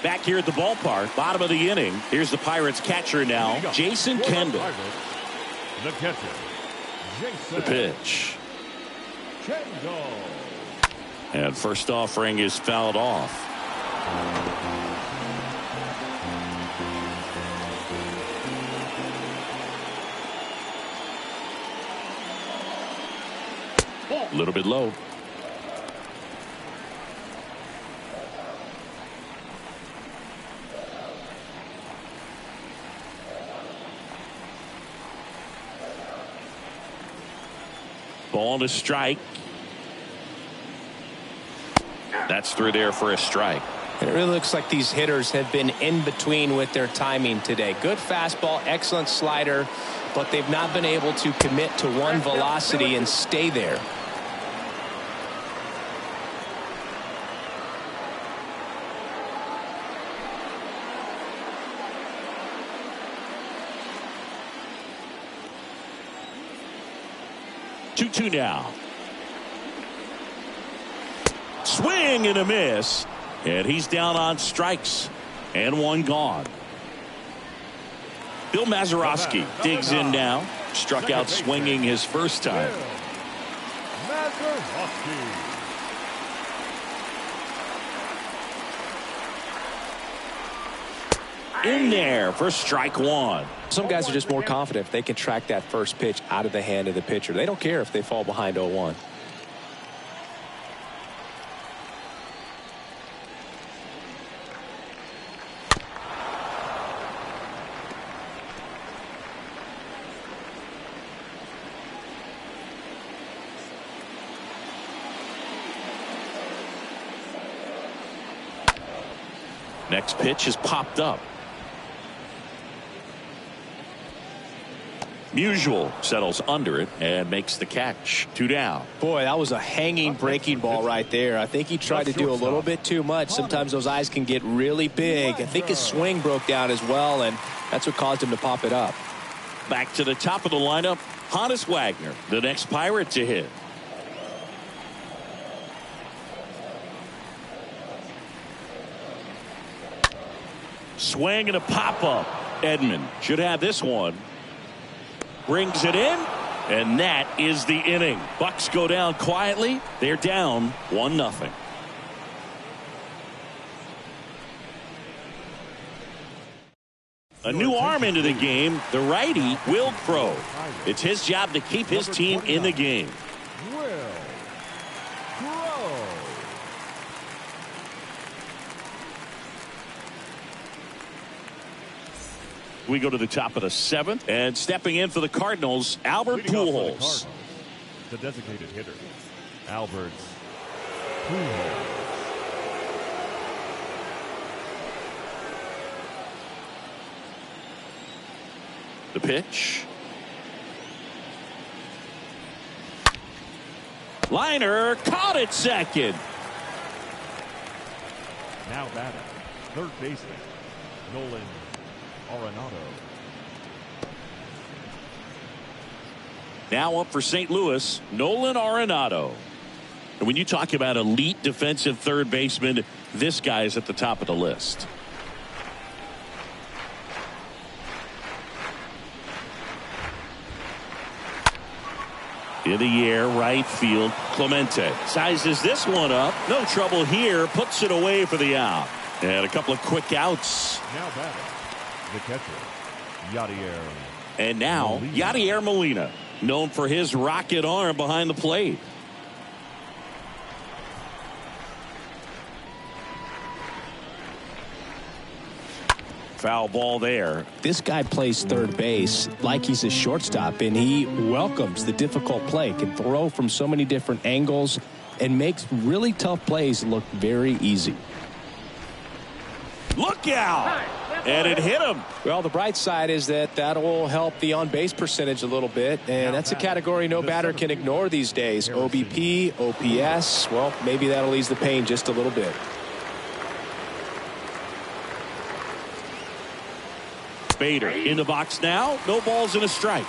Back here at the ballpark, bottom of the inning. Here's the Pirates catcher now, Jason Kendall. The catcher, Jason The pitch. Kendall. And first offering is fouled off. A little bit low. Ball to strike. That's through there for a strike. And it really looks like these hitters have been in between with their timing today. Good fastball, excellent slider, but they've not been able to commit to one velocity and stay there. Two now. Swing and a miss. And he's down on strikes. And one gone. Bill Mazeroski digs in now. Struck out swinging his first time. In there for strike one. Some guys are just more confident if they can track that first pitch out of the hand of the pitcher. They don't care if they fall behind 0-1. Next pitch is popped up. Musial settles under it and makes the catch. 2 down. Boy, that was a hanging breaking ball right there. I think he tried to do a little bit too much. Sometimes those eyes can get really big. I think his swing broke down as well, and that's what caused him to pop it up. Back to the top of the lineup, Honus Wagner, the next Pirate to hit. Swing and a pop-up. Edman should have this one. Brings it in, and that is the inning. Bucks go down quietly. They're down 1-0. A new arm into the game, the righty, Will Crowe. It's his job to keep his team in the game. We go to the top of the 7th, and stepping in for the Cardinals, Albert Pujols. The designated hitter, Albert Pujols. The pitch. Liner caught at second. Now batting, third baseman, Nolan Arenado. Now up for St. Louis, Nolan Arenado. And when you talk about elite defensive third baseman, this guy is at the top of the list. In the air, right field, Clemente sizes this one up. No trouble here, puts it away for the out. And a couple of quick outs. Now batting, the catcher, Yadier. And now, Yadier Molina, known for his rocket arm behind the plate. Foul ball there. This guy plays third base like he's a shortstop, and he welcomes the difficult play, can throw from so many different angles, and makes really tough plays look very easy. Look out! And it hit him. Well, the bright side is that will help the on-base percentage a little bit, and that's a category no batter can ignore these days. OBP, OPS, well, maybe that'll ease the pain just a little bit. Bader in the box now. No balls and a strike.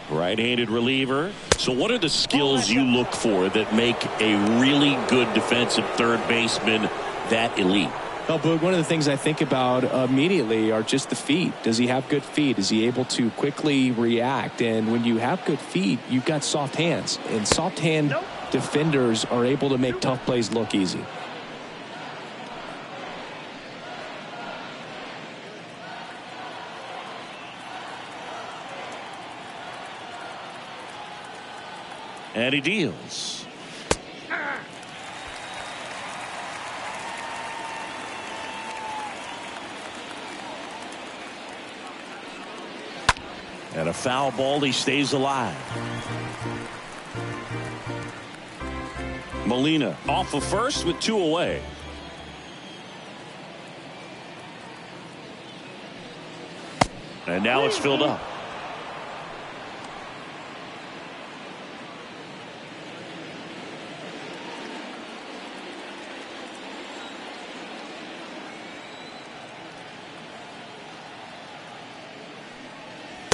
Right-handed reliever. So what are the skills you look for that make a really good defensive third baseman that elite? Well, but one of the things I think about immediately are just the feet. Does he have good feet? Is he able to quickly react? And when you have good feet, you've got soft hands. And soft hand defenders are able to make tough plays look easy. And he deals. And a foul ball. He stays alive. Molina off of first with 2 away. And now it's filled up.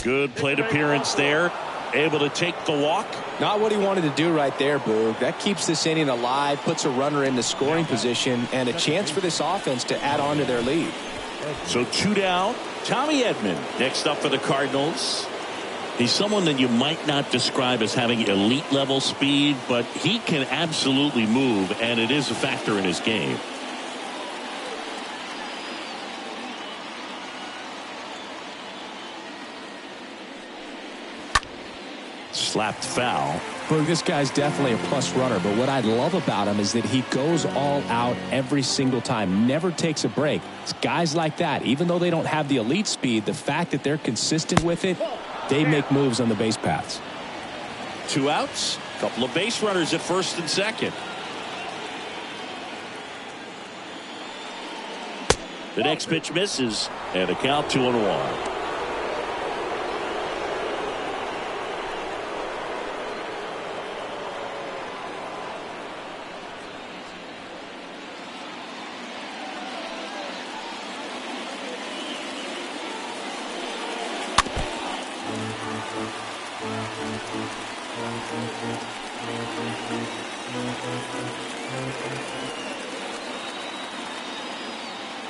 Good plate appearance there. Able to take the walk. Not what he wanted to do right there, Boog. That keeps this inning alive, puts a runner in the scoring position, and a chance for this offense to add on to their lead. So 2 down. Tommy Edman next up for the Cardinals. He's someone that you might not describe as having elite level speed, but he can absolutely move, and it is a factor in his game. Slapped foul. Well, this guy's definitely a plus runner, but what I love about him is that he goes all out every single time, never takes a break. It's guys like that, even though they don't have the elite speed, the fact that they're consistent with it, they make moves on the base paths. 2 outs, couple of base runners at first and second. The next pitch misses, and a count 2-1.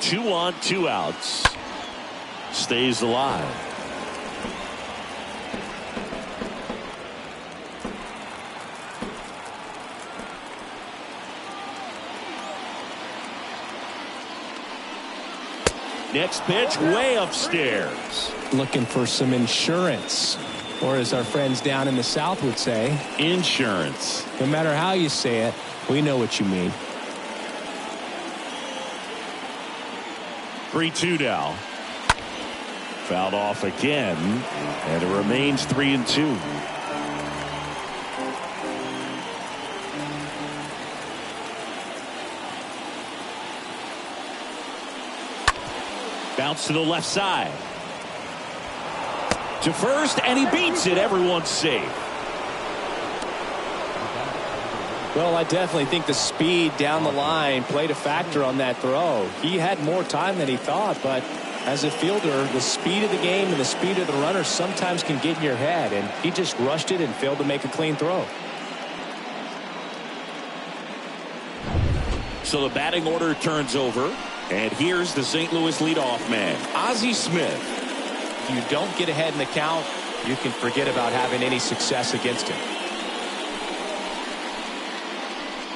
Two on, 2 outs. Stays alive. Next pitch way upstairs. Looking for some insurance, or as our friends down in the South would say, insurance. No matter how you say it, we know what you mean. 3-2 now. Fouled off again, and it remains 3-2. Bounce to the left side. To first, and he beats it. Everyone's safe. Well, I definitely think the speed down the line played a factor on that throw. He had more time than he thought, but as a fielder, the speed of the game and the speed of the runner sometimes can get in your head, and he just rushed it and failed to make a clean throw. So the batting order turns over, and here's the St. Louis leadoff man, Ozzie Smith. If you don't get ahead in the count, you can forget about having any success against him.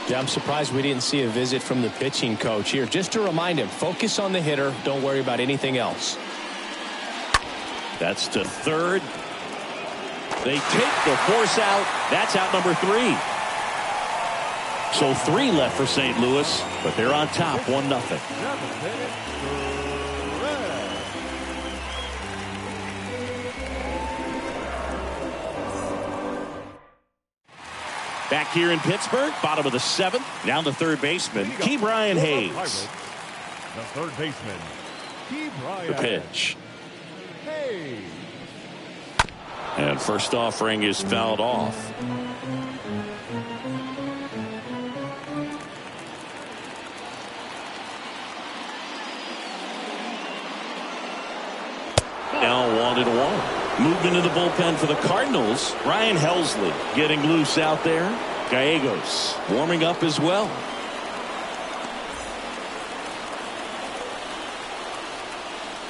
Yeah, I'm surprised we didn't see a visit from the pitching coach here, just to remind him, focus on the hitter, don't worry about anything else. That's to third. They take the force out. That's out number 3. So 3 left for St. Louis, but they're on top 1-0. Back here in Pittsburgh, bottom of the 7th, down the third baseman, Key Brian Hayes. The third baseman, Key Brian. The pitch. Hayes. And first offering is fouled off. Now 1-1. Movement in the bullpen for the Cardinals. Ryan Helsley getting loose out there. Gallegos warming up as well.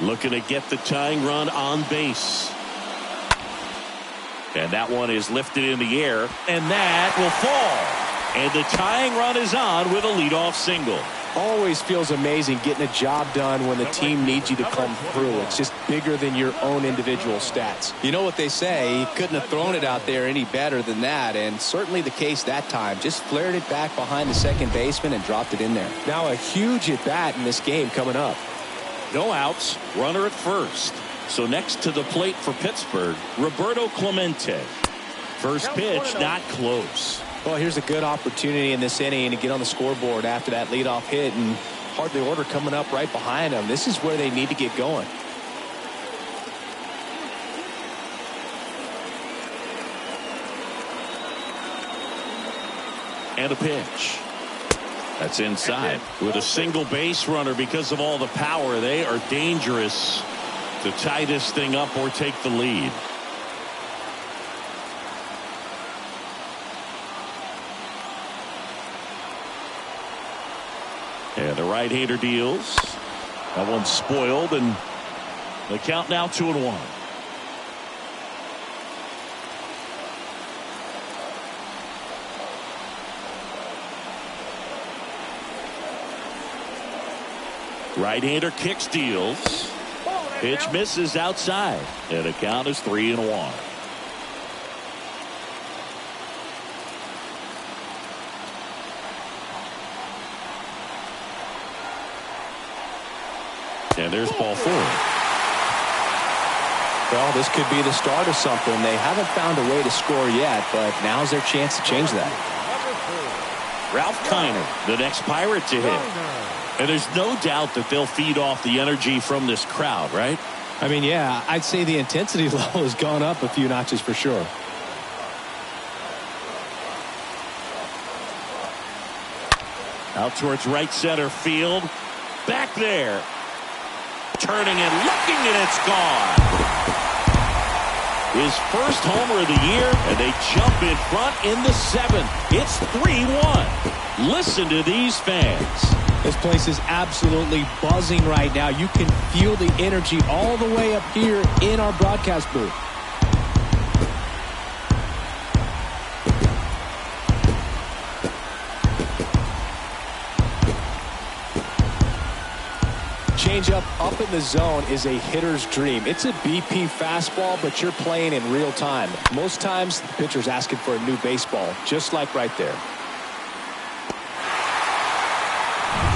Looking to get the tying run on base. And that one is lifted in the air, and that will fall. And the tying run is on with a leadoff single. Always feels amazing getting a job done when the team needs you to come through. It's just bigger than your own individual stats. You know what they say, he couldn't have thrown it out there any better than that, and certainly the case that time. Just flared it back behind the second baseman and dropped it in there. Now a huge at bat in this game coming up. No outs, runner at first. So next to the plate for Pittsburgh, Roberto Clemente. First pitch, not close. Well, here's a good opportunity in this inning to get on the scoreboard after that leadoff hit, and hardly order coming up right behind them. This is where they need to get going. And a pitch. That's inside. With a single base runner, because of all the power, they are dangerous to tie this thing up or take the lead. And the right-hander deals. That one's spoiled, and the count now 2-1. Right-hander kicks, deals. Pitch misses outside, and the count is 3-1. And there's ball 4. Well, this could be the start of something. They haven't found a way to score yet, but now's their chance to change that. Ralph Kiner, the next Pirate to hit. And there's no doubt that they'll feed off the energy from this crowd, right? I mean, yeah, I'd say the intensity level has gone up a few notches for sure. Out towards right center field. Back there. Turning and looking, and it's gone. His first homer of the year, and they jump in front in the 7th. It's 3-1. Listen to these fans. This place is absolutely buzzing right now. You can feel the energy all the way up here in our broadcast booth. Changeup up in the zone is a hitter's dream. It's a BP fastball, but you're playing in real time. Most times, the pitcher's asking for a new baseball, just like right there.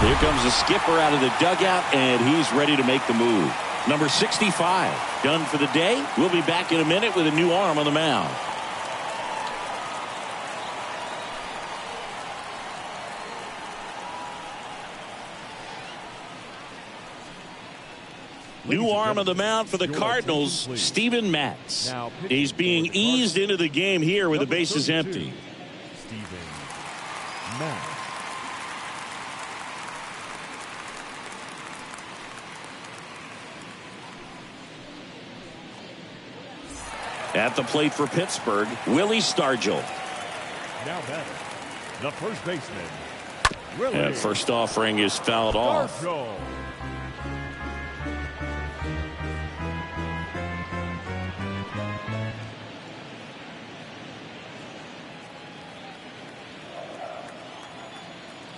Here comes the skipper out of the dugout, and he's ready to make the move. Number 65, done for the day. We'll be back in a minute with a new arm on the mound. New arm on the mound for the Cardinals, Steven Matz. He's being eased into the game here with the bases empty. Steven Matz. At the plate for Pittsburgh, Willie Stargell. Now batting, the first baseman, Willie. And first offering is fouled off. Stargell.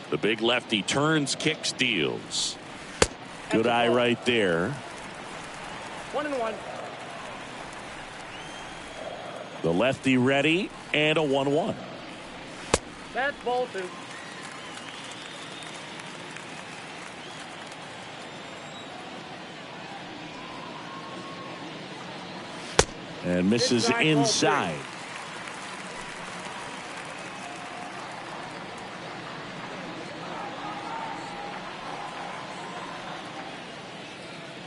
The big lefty turns, kicks, deals. Good eye right there. 1-1. The lefty ready, and a 1-1. That's ball 2. And misses inside.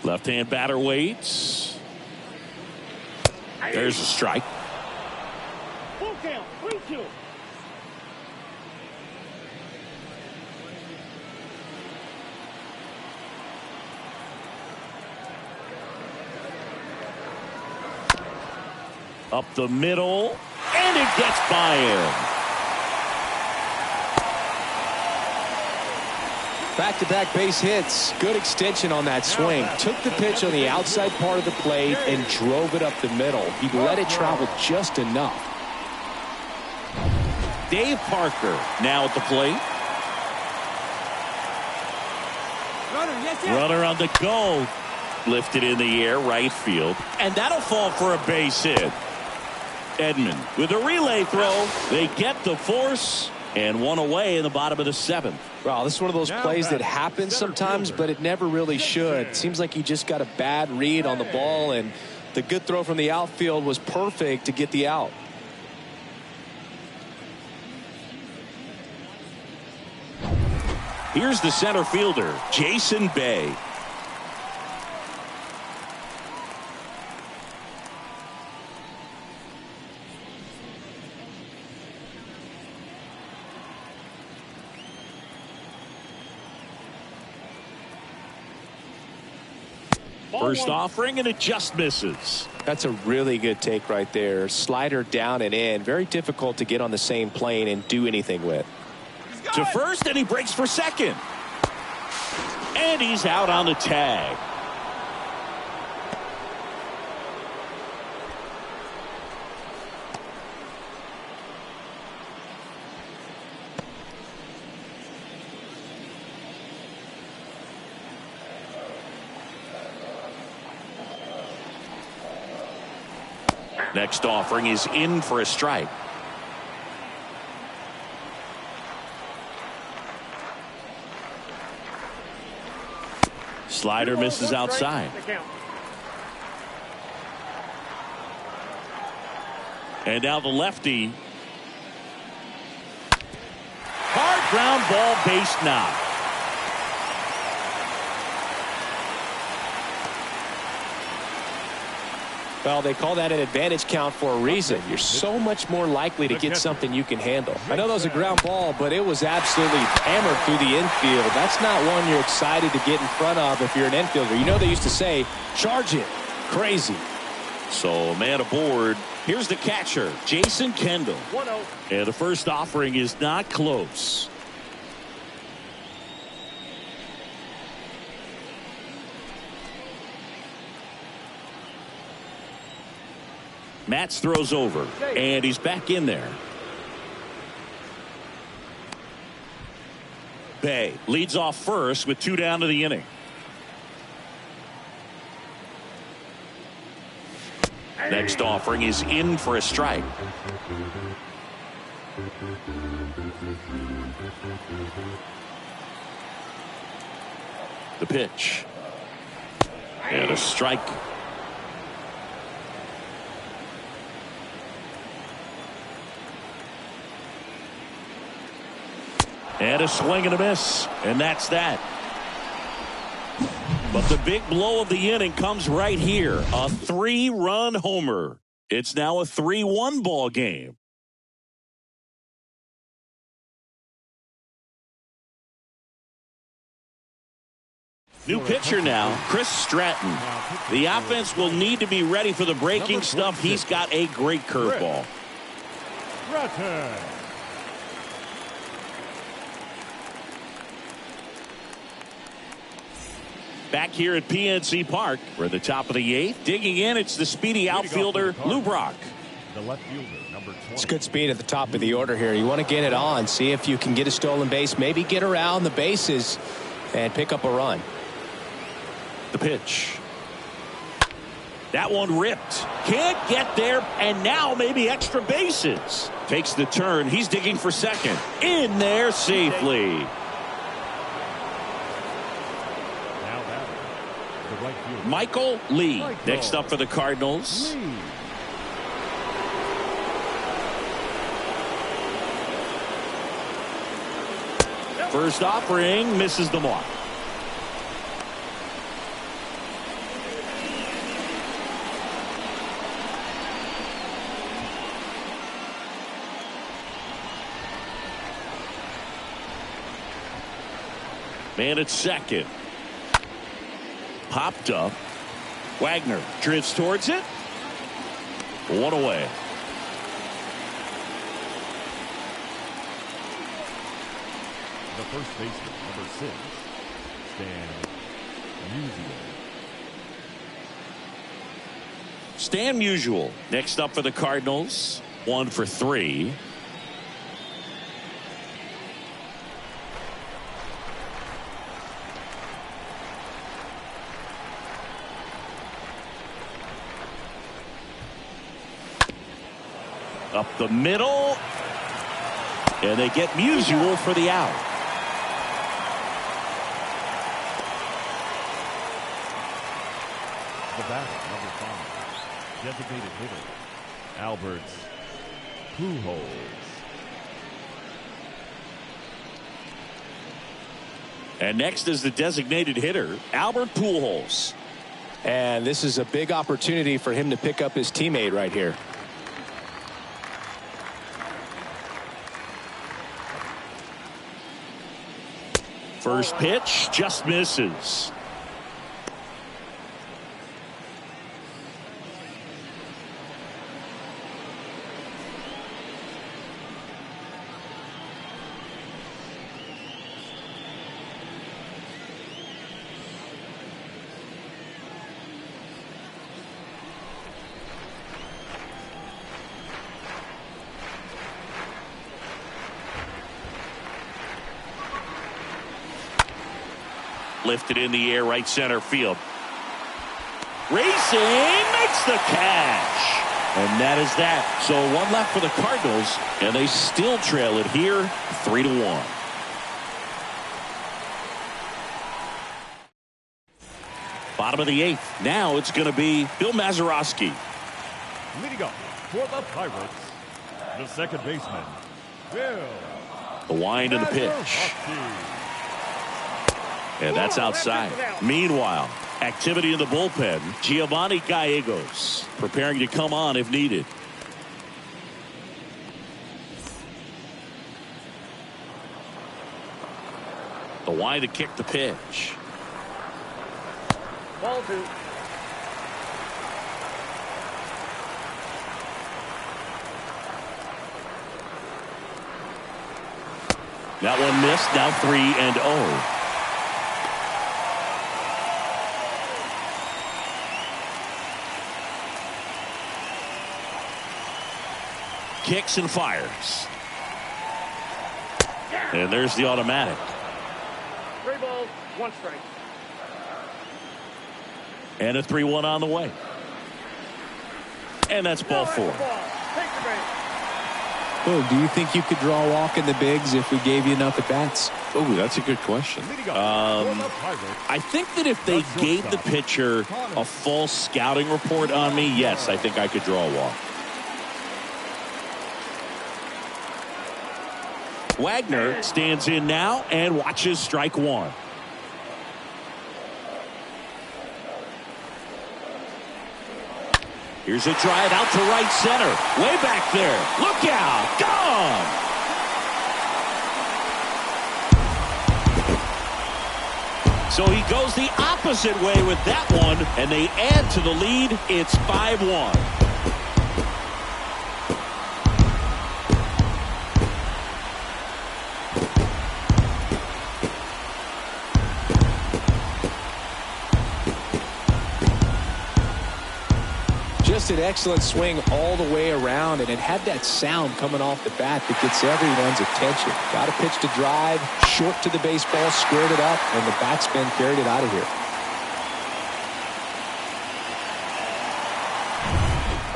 Left-hand batter waits. There's a strike. Full count, 3-2. Up the middle, and it gets by him. Back-to-back base hits. Good extension on that swing. Took the pitch on the outside part of the plate and drove it up the middle. He let it travel just enough. Dave Parker now at the plate. Runner on the go. Lifted in the air, right field. And that'll fall for a base hit. Edman with a relay throw. They get the force and one away in the bottom of the 7th. Well, this is one of those plays that happens sometimes, but it never really should. It seems like he just got a bad read on the ball, and the good throw from the outfield was perfect to get the out. Here's the center fielder, Jason Bay. First offering, and it just misses. That's a really good take right there. Slider down and in. Very difficult to get on the same plane and do anything with. To first, and he breaks for second. And he's out on the tag. Next offering is in for a strike. Slider misses outside. And now the lefty. Hard ground ball, base knock. Well, they call that an advantage count for a reason. You're so much more likely to get something you can handle. I know that was a ground ball, but it was absolutely hammered through the infield. That's not one you're excited to get in front of if you're an infielder. You know they used to say, charge it. Crazy. So, man aboard. Here's the catcher, Jason Kendall. 1-0. And the first offering is not close. Matz throws over, and he's back in there. Bay leads off first with 2 down to the inning. Next offering is in for a strike. The pitch. And a strike. And a swing and a miss. And that's that. But the big blow of the inning comes right here. A 3-run homer. It's now a 3-1 ball game. New pitcher now, Chris Stratton. The offense will need to be ready for the breaking stuff. He's got a great curveball. Stratton. Back here at PNC Park, we're at the top of the 8th. Digging in, it's the speedy outfielder, Lou Brock. The left fielder, number 20. It's good speed at the top of the order here. You want to get it on, see if you can get a stolen base, maybe get around the bases and pick up a run. The pitch. That one ripped. Can't get there, and now maybe extra bases. Takes the turn. He's digging for second. In there safely. Michael Lee next up for the Cardinals. First offering misses the mark. Man at second. Popped up. Wagner drifts towards it. One away. The first baseman, number 6, Stan Musial. Stan Musial next up for the Cardinals. 1 for 3. Up the middle. And they get Musial for the out. The batter, number 5, designated hitter, Alberts Pujols. And next is the designated hitter, Albert Pujols. And this is a big opportunity for him to pick up his teammate right here. First pitch just misses. Lifted in the air, right center field. Racing makes the catch. And that is that. So 1 left for the Cardinals, and they still trail it here 3-1. Bottom of the 8th. Now it's going to be Bill Mazeroski. Leading up for the Pirates, the second baseman, Bill. The wind and the pitch. And that's outside. Meanwhile, activity in the bullpen. Giovanni Gallegos preparing to come on if needed. The wind to kick the pitch. Ball 2. That one missed. Now 3-0. Kicks and fires. And there's the automatic. 3 balls, 1 strike. And a 3-1 on the way. And that's ball 4. Oh, do you think you could draw a walk in the bigs if we gave you enough at bats? Oh, that's a good question. I think that if they gave the pitcher a full scouting report on me, yes, I think I could draw a walk. Wagner stands in now and watches strike 1. Here's a drive out to right center. Way back there. Look out. Gone. So he goes the opposite way with that one, and they add to the lead. It's 5-1. Just an excellent swing all the way around, and it had that sound coming off the bat that gets everyone's attention. Got a pitch to drive, short to the baseball, squared it up, and the backspin carried it out of here.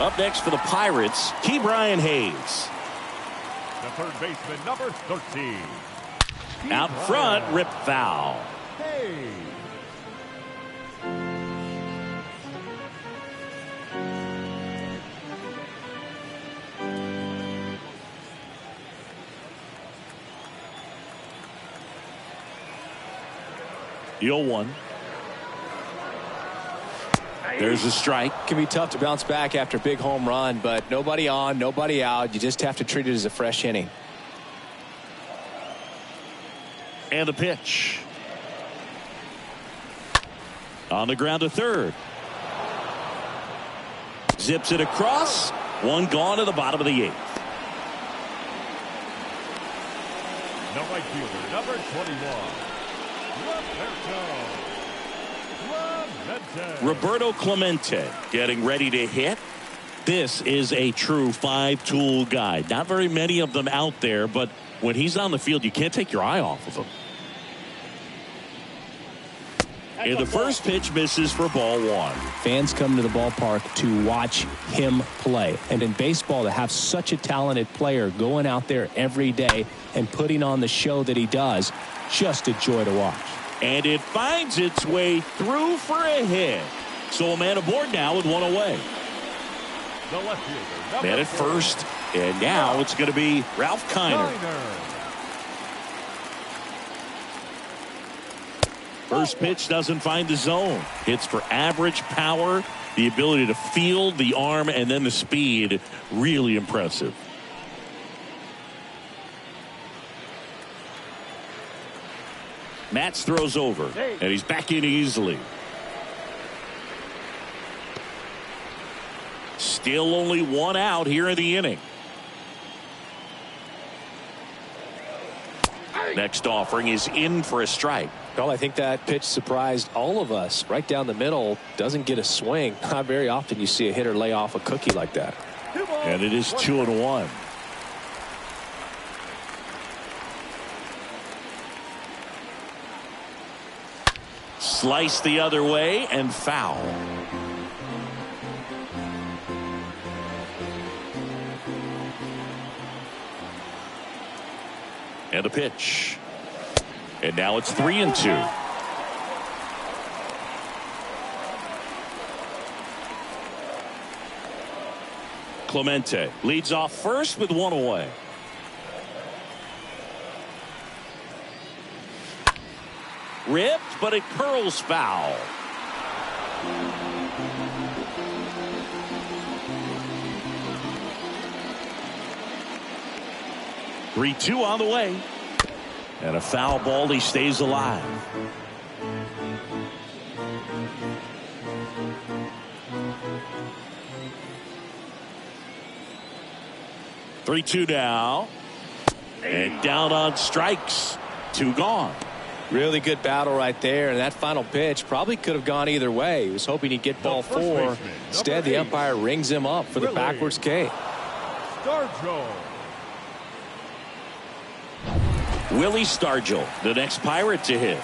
Up next for the Pirates, Ke'Bryan Hayes. The third baseman, number 13. Out front, ripped foul. Hayes. The 0-1. There's a strike. It can be tough to bounce back after a big home run, but nobody on, nobody out. You just have to treat it as a fresh inning. And the pitch. On the ground to third. Zips it across. One gone to the bottom of the 8th. The right fielder, number 21, Roberto Clemente getting ready to hit. This is a true 5-tool guy. Not very many of them out there, but when he's on the field, you can't take your eye off of him. And the first pitch misses for ball 1. Fans come to the ballpark to watch him play. And in baseball, to have such a talented player going out there every day and putting on the show that he does, just a joy to watch. And it finds its way through for a hit. So a man aboard now with one away. The left fielder, Man at first, and now it's going to be Ralph Kiner. First pitch doesn't find the zone. Hits for average power, the ability to field, the arm, and then the speed. Really impressive. Matz throws over, and he's back in easily. Still only one out here in the inning. Next offering is in for a strike. Well, I think that pitch surprised all of us. Right down the middle, doesn't get a swing. Not very often you see a hitter lay off a cookie like that. And it is 2-1. Slice the other way and foul. And a pitch. And now it's 3-2. Clemente leads off first with one away. Ripped, but it curls foul. Three-two on the way. And a foul ball. He stays alive. Three-two now. And down on strikes. Two gone. Really good battle right there, and that final pitch probably could have gone either way. He was hoping he'd get ball 4. Instead, the umpire rings him up for the backwards K. Willie Stargell, the next Pirate to hit.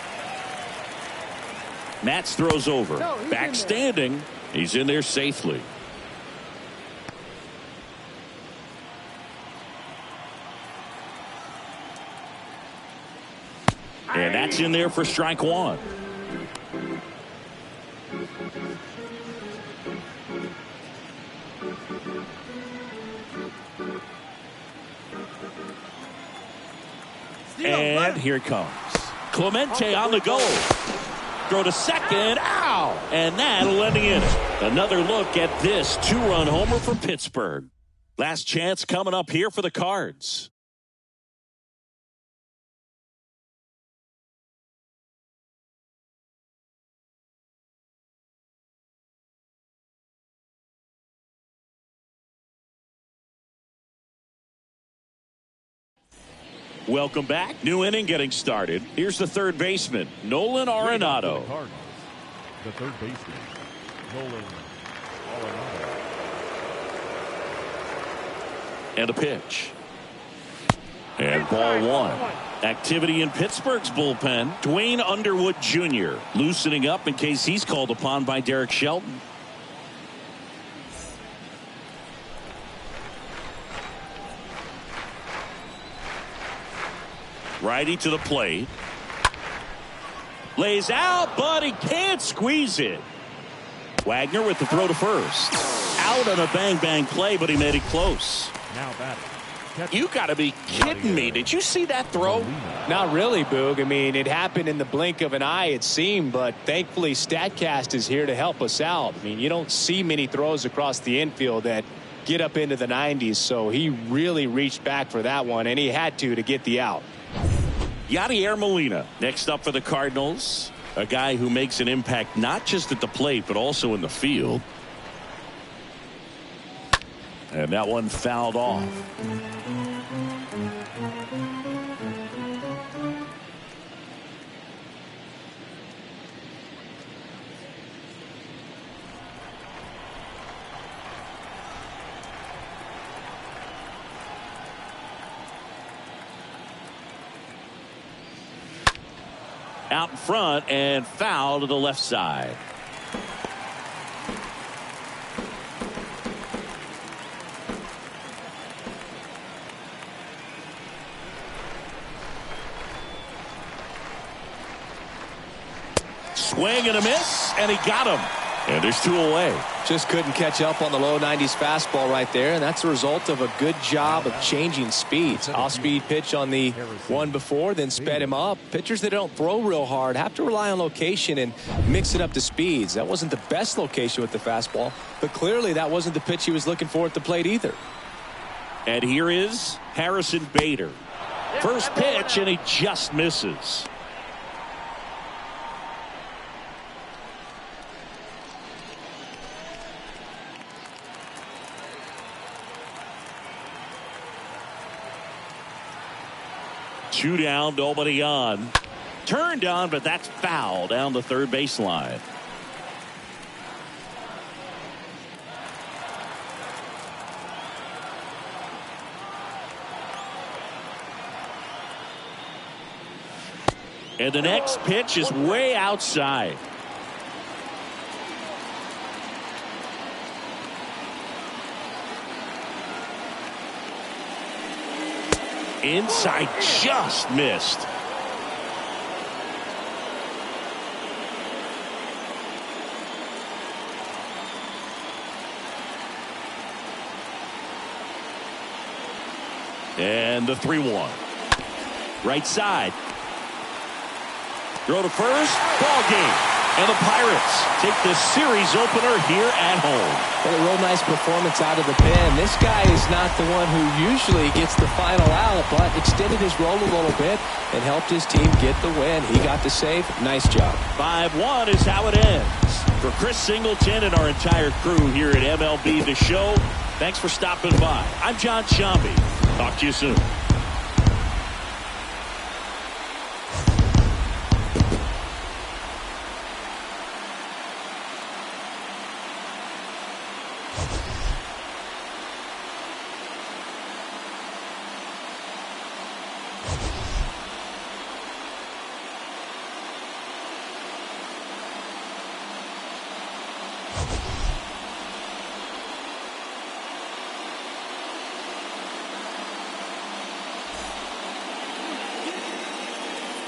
Matz throws over. Back standing. He's in there safely. And that's in there for strike one. And here it comes. Clemente on the go. Throw to second. Ow! And that'll end the inning. Another look at this two-run homer for Pittsburgh. Last chance coming up here for the Cards. Welcome back. New inning getting started. Here's the third baseman, Nolan Arenado. The third baseman, Nolan Arenado. And a pitch. And ball one. Activity in Pittsburgh's bullpen. Dwayne Underwood Jr. loosening up in case he's called upon by Derek Shelton. Righty to the plate. Lays out, but he can't squeeze it. Wagner with the throw to first. Out on a bang-bang play, but he made it close. Now batting. You got to be kidding me. Did you see that throw? Not really, Boog. I mean, it happened in the blink of an eye, it seemed, but thankfully StatCast is here to help us out. I mean, you don't see many throws across the infield that get up into the 90s, so he really reached back for that one, and he had to get the out. Yadier Molina next up for the Cardinals. A guy who makes an impact not just at the plate, but also in the field. And that one fouled off. Out in front and foul to the left side. Swing and a miss, and he got him. And there's 2 away. Just couldn't catch up on the low 90s fastball right there, and that's a result of a good job of changing speeds. Off-speed pitch on the one before, then sped him up. Pitchers that don't throw real hard have to rely on location and mix it up to speeds. That wasn't the best location with the fastball, but clearly that wasn't the pitch he was looking for at the plate either. And here is Harrison Bader. First pitch, and he just misses. Two down, nobody on. Turned on, but that's foul down the third baseline. And the next pitch is way outside. Inside, just missed. And the 3-1. Right side. Throw to first. Ball game. And the Pirates take the series opener here at home. Well, a real nice performance out of the pen. This guy is not the one who usually gets the final out, but extended his role a little bit and helped his team get the win. He got the save. Nice job. 5-1 is how it ends. For Chris Singleton and our entire crew here at MLB The Show, thanks for stopping by. I'm John Shambi. Talk to you soon.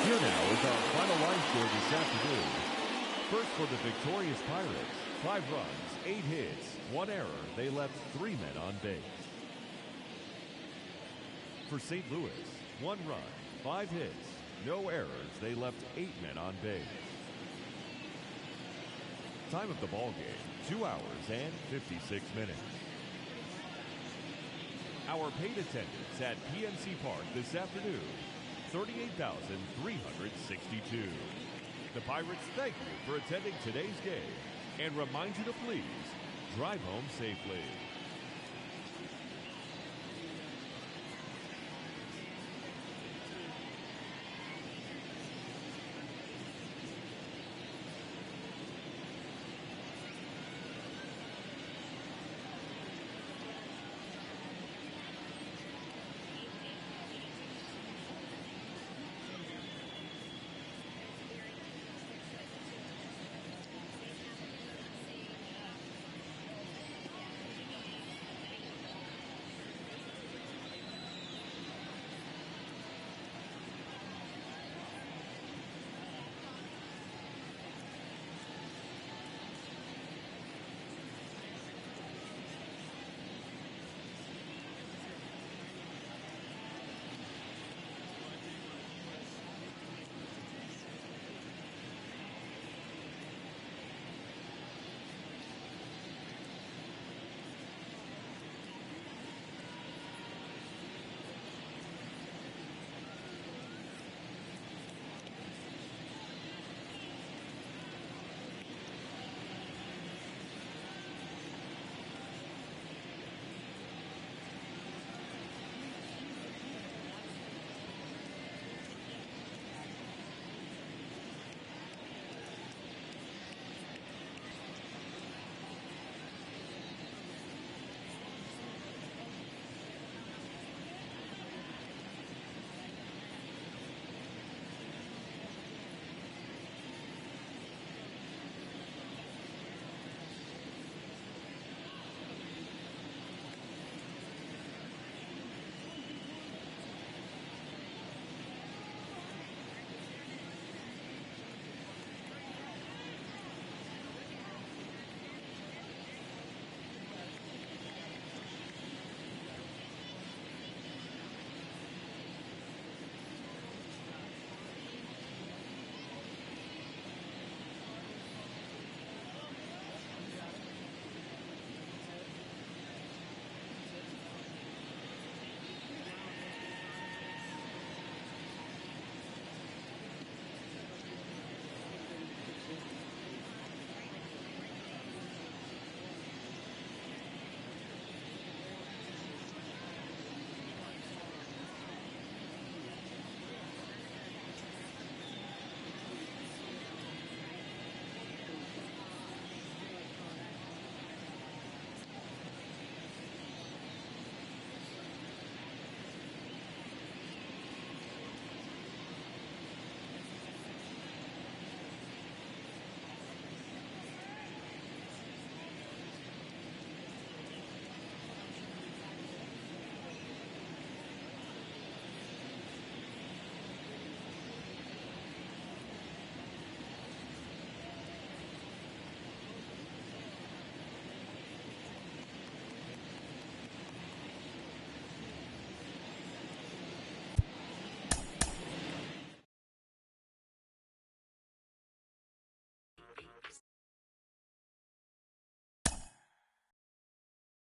Here now is our final line score this afternoon. First for the victorious Pirates, 5 runs, 8 hits, 1 error. They left 3 men on base. For St. Louis, 1 run, 5 hits, no errors. They left 8 men on base. Time of the ball game, 2 hours and 56 minutes. Our paid attendance at PNC Park this afternoon, 38,362. The Pirates thank you for attending today's game and remind you to please drive home safely.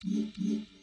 you.